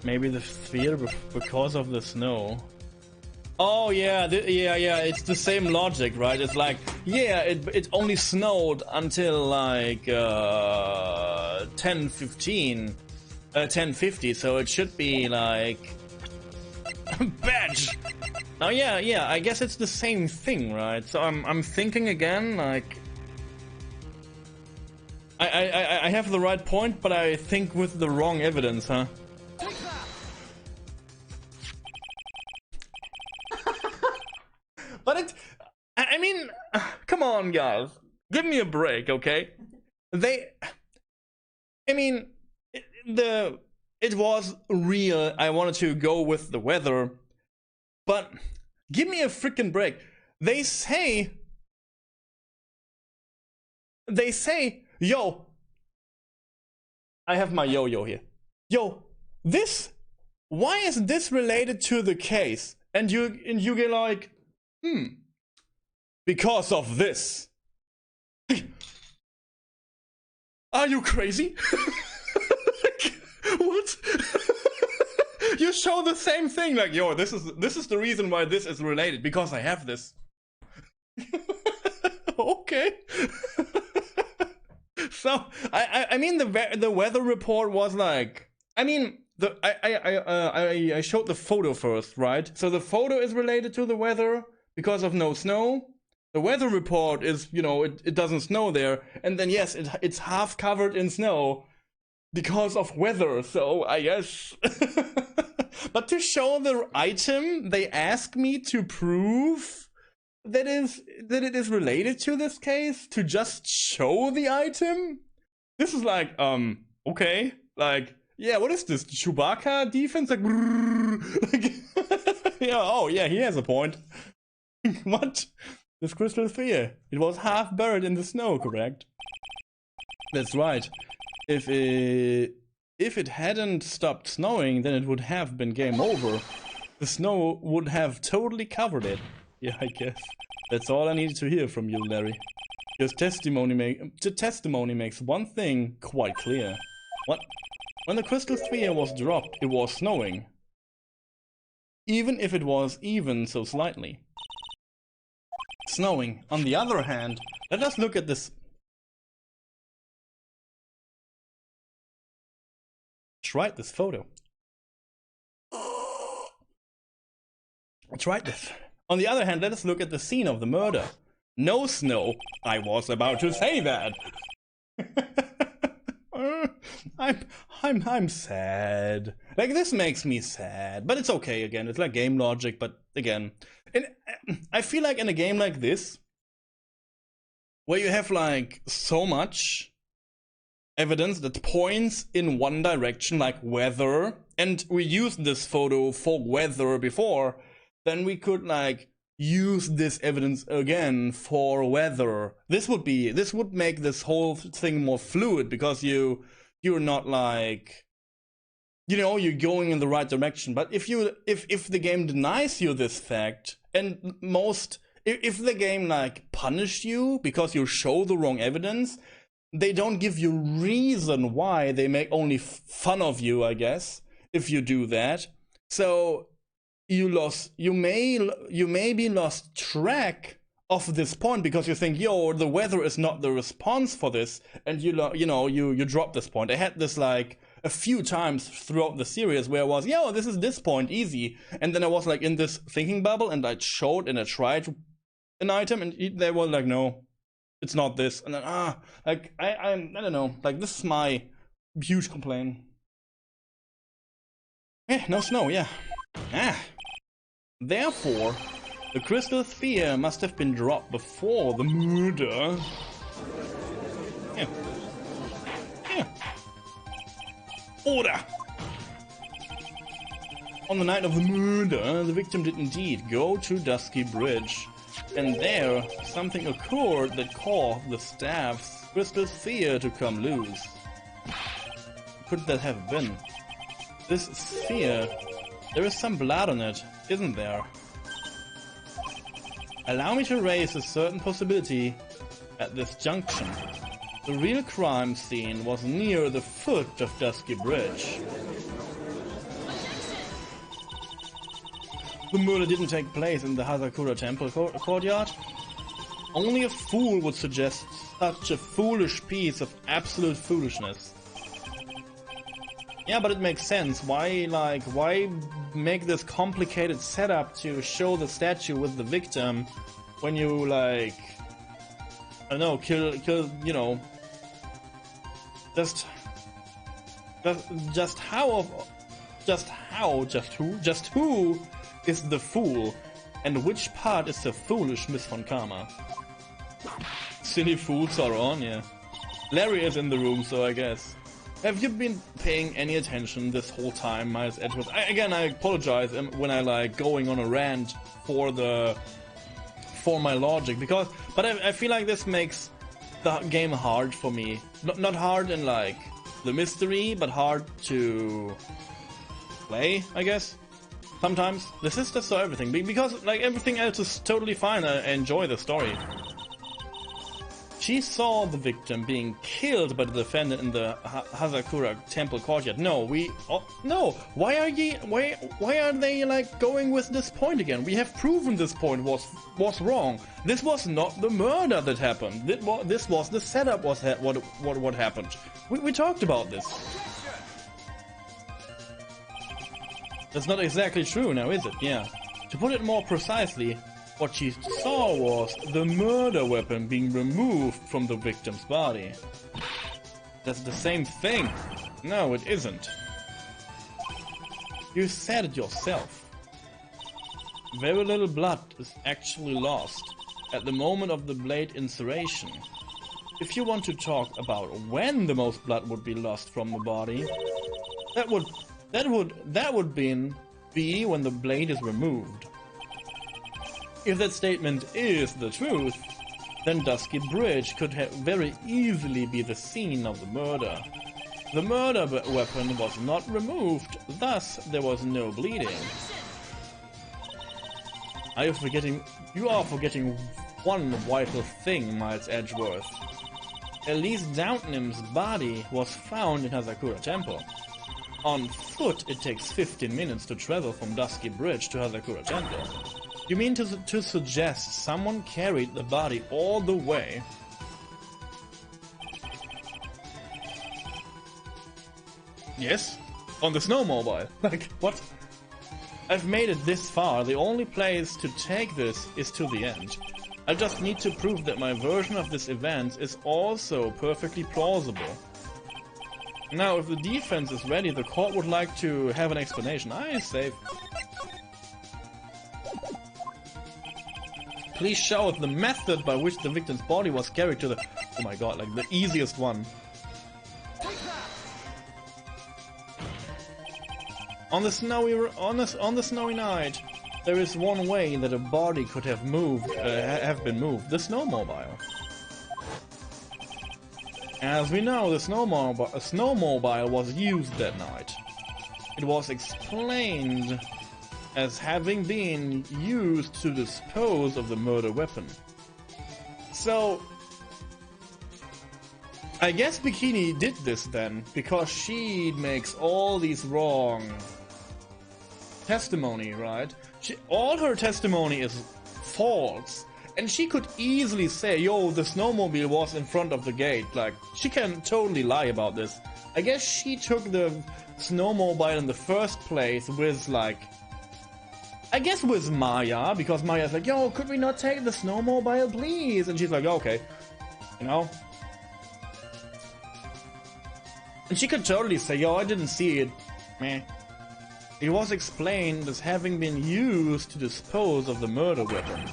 Maybe the fear because of the snow. Oh yeah, yeah. It's the same logic, right? It's like, yeah, it only snowed until like 10:50, so it should be like badge. Oh yeah. I guess it's the same thing, right? So I'm thinking again, like I have the right point, but I think with the wrong evidence, huh? But I mean, come on, guys, give me a break, okay? It was real. I wanted to go with the weather, but give me a freaking break. They say, yo, I have my yo-yo here. Yo, why is this related to the case? And you get like, because of this. Are you crazy? What? You show the same thing, like, yo, this is the reason why this is related, because I have this. Okay. So I mean the weather report was like, I mean I showed the photo first, right? So the photo is related to the weather because of no snow. The weather report is, you know, it doesn't snow there, and then yes, it's half covered in snow because of weather. So I guess. But to show the item, they ask me to prove that it is related to this case, to just show the item. This is like, okay, like, yeah, what is this, Chewbacca defense? Like, yeah, oh yeah, he has a point. What? This crystal sphere, it was half buried in the snow, correct? That's right. If it hadn't stopped snowing, then it would have been game over. The snow would have totally covered it. Yeah, I guess. That's all I needed to hear from you, Larry. Your testimony makes one thing quite clear. What? When the crystal sphere was dropped, it was snowing. Even if it was even so slightly. Snowing. On the other hand, let us look at this. Try this photo. Try this. On the other hand, let us look at the scene of the murder. No snow. I was about to say that. I'm sad. Like, this makes me sad, but it's okay. Again, it's like game logic. But again, I feel like in a game like this, where you have like so much evidence that points in one direction, like weather, and we used this photo for weather before, then we could like use this evidence again for weather. This would make this whole thing more fluid, because you're not like, you know, you're going in the right direction. But if the game denies you this fact, and if the game like punished you because you show the wrong evidence, they don't give you reason why. They make only fun of you, I guess, if you do that. So you may be lost track of this point, because you think, yo, the weather is not the response for this, and you drop this point. I had this like a few times throughout the series where I was, yo, this is this point, easy, and then I was like in this thinking bubble, and I showed and I tried an item, and they were like, no, it's not this, and then like I don't know, like this is my huge complaint. No snow, yeah. Therefore, the crystal sphere must have been dropped before the murder. Yeah. Order! On the night of the murder, the victim did indeed go to Dusky Bridge, and there something occurred that caused the staff's crystal sphere to come loose. What could that have been? This sphere, there is some blood on it, isn't there? Allow me to raise a certain possibility at this junction. The real crime scene was near the foot of Dusky Bridge. The murder didn't take place in the Hazakura temple courtyard. Only a fool would suggest such a foolish piece of absolute foolishness. Yeah, but it makes sense. Why make this complicated setup to show the statue with the victim when you, like, I don't know, kill, you know, just who is the fool, and which part is the foolish Miss von Karma? Silly fools are on, yeah. Larry is in the room, so I guess. Have you been paying any attention this whole time, Miles Edgeworth? I apologize when I like going on a rant for my logic, but I feel like this makes the game hard for me. Not hard in like the mystery, but hard to play, I guess. Sometimes this is just so everything, because like everything else is totally fine. I enjoy the story. She saw the victim being killed by the defendant in the Hazakura temple courtyard. No, no. Why are they like going with this point again? We have proven this point was wrong. This was not the murder that happened. This was the setup. What happened? We talked about this. That's not exactly true now, is it? Yeah. To put it more precisely, what she saw was the murder weapon being removed from the victim's body. That's the same thing. No, it isn't. You said it yourself. Very little blood is actually lost at the moment of the blade insertion. If you want to talk about when the most blood would be lost from the body, that would be when the blade is removed. If that statement is the truth, then Dusky Bridge could very easily be the scene of the murder. The murder weapon was not removed, thus there was no bleeding. You are forgetting one vital thing, Miles Edgeworth. Elise Downton's body was found in Hazakura Temple. On foot, it takes 15 minutes to travel from Dusky Bridge to Hazakura Temple. You mean to suggest someone carried the body all the way? Yes, on the snowmobile. Like, what? I've made it this far. The only place to take this is to the end. I just need to prove that my version of this event is also perfectly plausible. Now, if the defense is ready, the court would like to have an explanation. I say. Please show us the method by which the victim's body was carried to the... Oh my god, like the easiest one. On the snowy night, there is one way that a body could have been moved: the snowmobile. As we know, the snowmobile was used that night. It was explained as having been used to dispose of the murder weapon. So, I guess Bikini did this then, because she makes all these wrong testimony, right? All her testimony is false, and she could easily say, yo, the snowmobile was in front of the gate. Like, she can totally lie about this. I guess she took the snowmobile in the first place with, like, I guess with Maya, because Maya's like, yo, could we not take the snowmobile, please? And she's like, okay, you know? And she could totally say, yo, I didn't see it. Meh. It was explained as having been used to dispose of the murder weapon.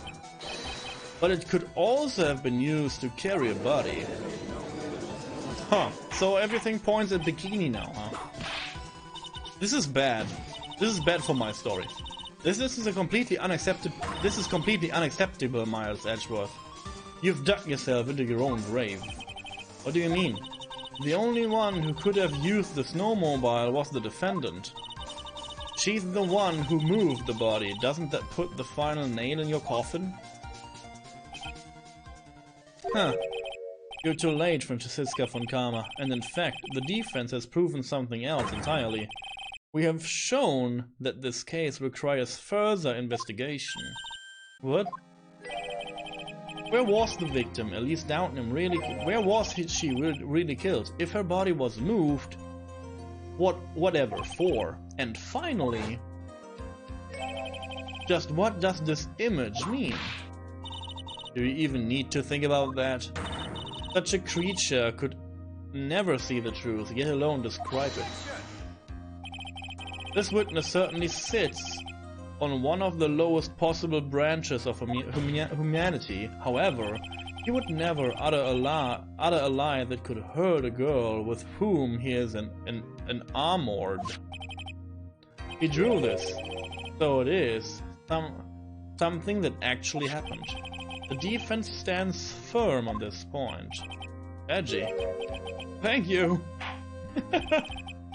But it could also have been used to carry a body. Huh. So everything points at Bikini now, huh? This is bad. This is bad for my story. This is completely unacceptable, Miles Edgeworth. You've dug yourself into your own grave. What do you mean? The only one who could have used the snowmobile was the defendant. She's the one who moved the body. Doesn't that put the final nail in your coffin? Huh. You're too late, Francisca von Karma, and in fact, the defense has proven something else entirely. We have shown that this case requires further investigation. What? Where was the victim, Elise Downton, really? Where was she really killed? If her body was moved, whatever for? And finally, just what does this image mean? Do you even need to think about that? Such a creature could never see the truth, yet alone describe it. This witness certainly sits on one of the lowest possible branches of humanity. However, he would never utter a lie that could hurt a girl with whom he is enamored. He drew this, so it is something that actually happened. The defense stands firm on this point. Edgy. Thank you!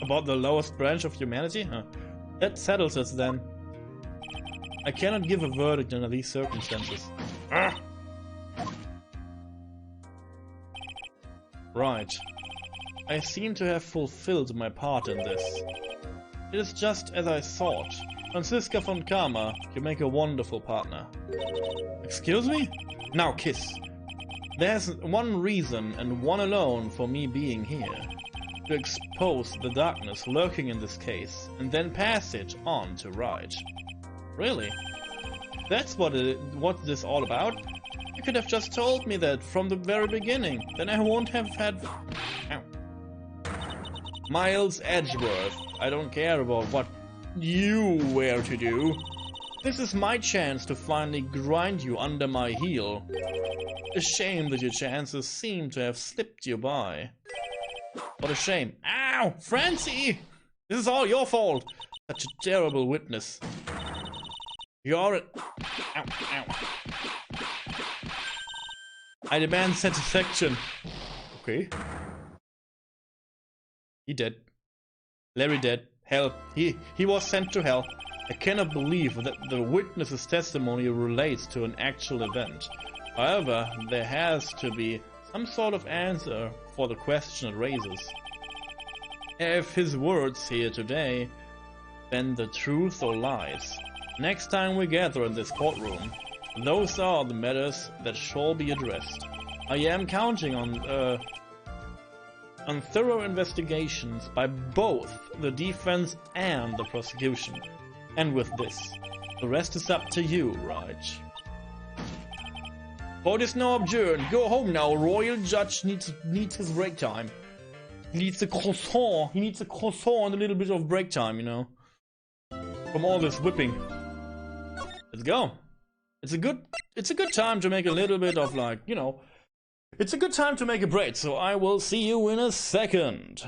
About the lowest branch of humanity? Huh. That settles it then. I cannot give a verdict under these circumstances. Ah! Right. I seem to have fulfilled my part in this. It is just as I thought. Francisca von Karma, you make a wonderful partner. Excuse me? Now kiss. There's one reason, and one alone, for me being here. To expose the darkness lurking in this case, and then pass it on to Wright. Really? That's what this all about? You could have just told me that from the very beginning, then I won't have had... Ow. Miles Edgeworth, I don't care about what you were to do. This is my chance to finally grind you under my heel. A shame that your chances seem to have slipped you by. What a shame. Ow! Francie! This is all your fault! Such a terrible witness. You're it. Ow, ow. I demand satisfaction. Okay. He dead. Larry dead. Hell. He was sent to hell. I cannot believe that the witness's testimony relates to an actual event. However, there has to be some sort of answer for the question it raises. If his words here today been the truth or lies, next time we gather in this courtroom, those are the matters that shall be addressed. I am counting on thorough investigations by both the defense and the prosecution. And with this, the rest is up to you, Wright. Court is now adjourned. Go home now. Royal judge needs his break time. He needs a croissant. He needs a croissant and a little bit of break time, you know. From all this whipping. Let's go. It's a good time to make a little bit of, like, you know. It's a good time to make a break. So I will see you in a second.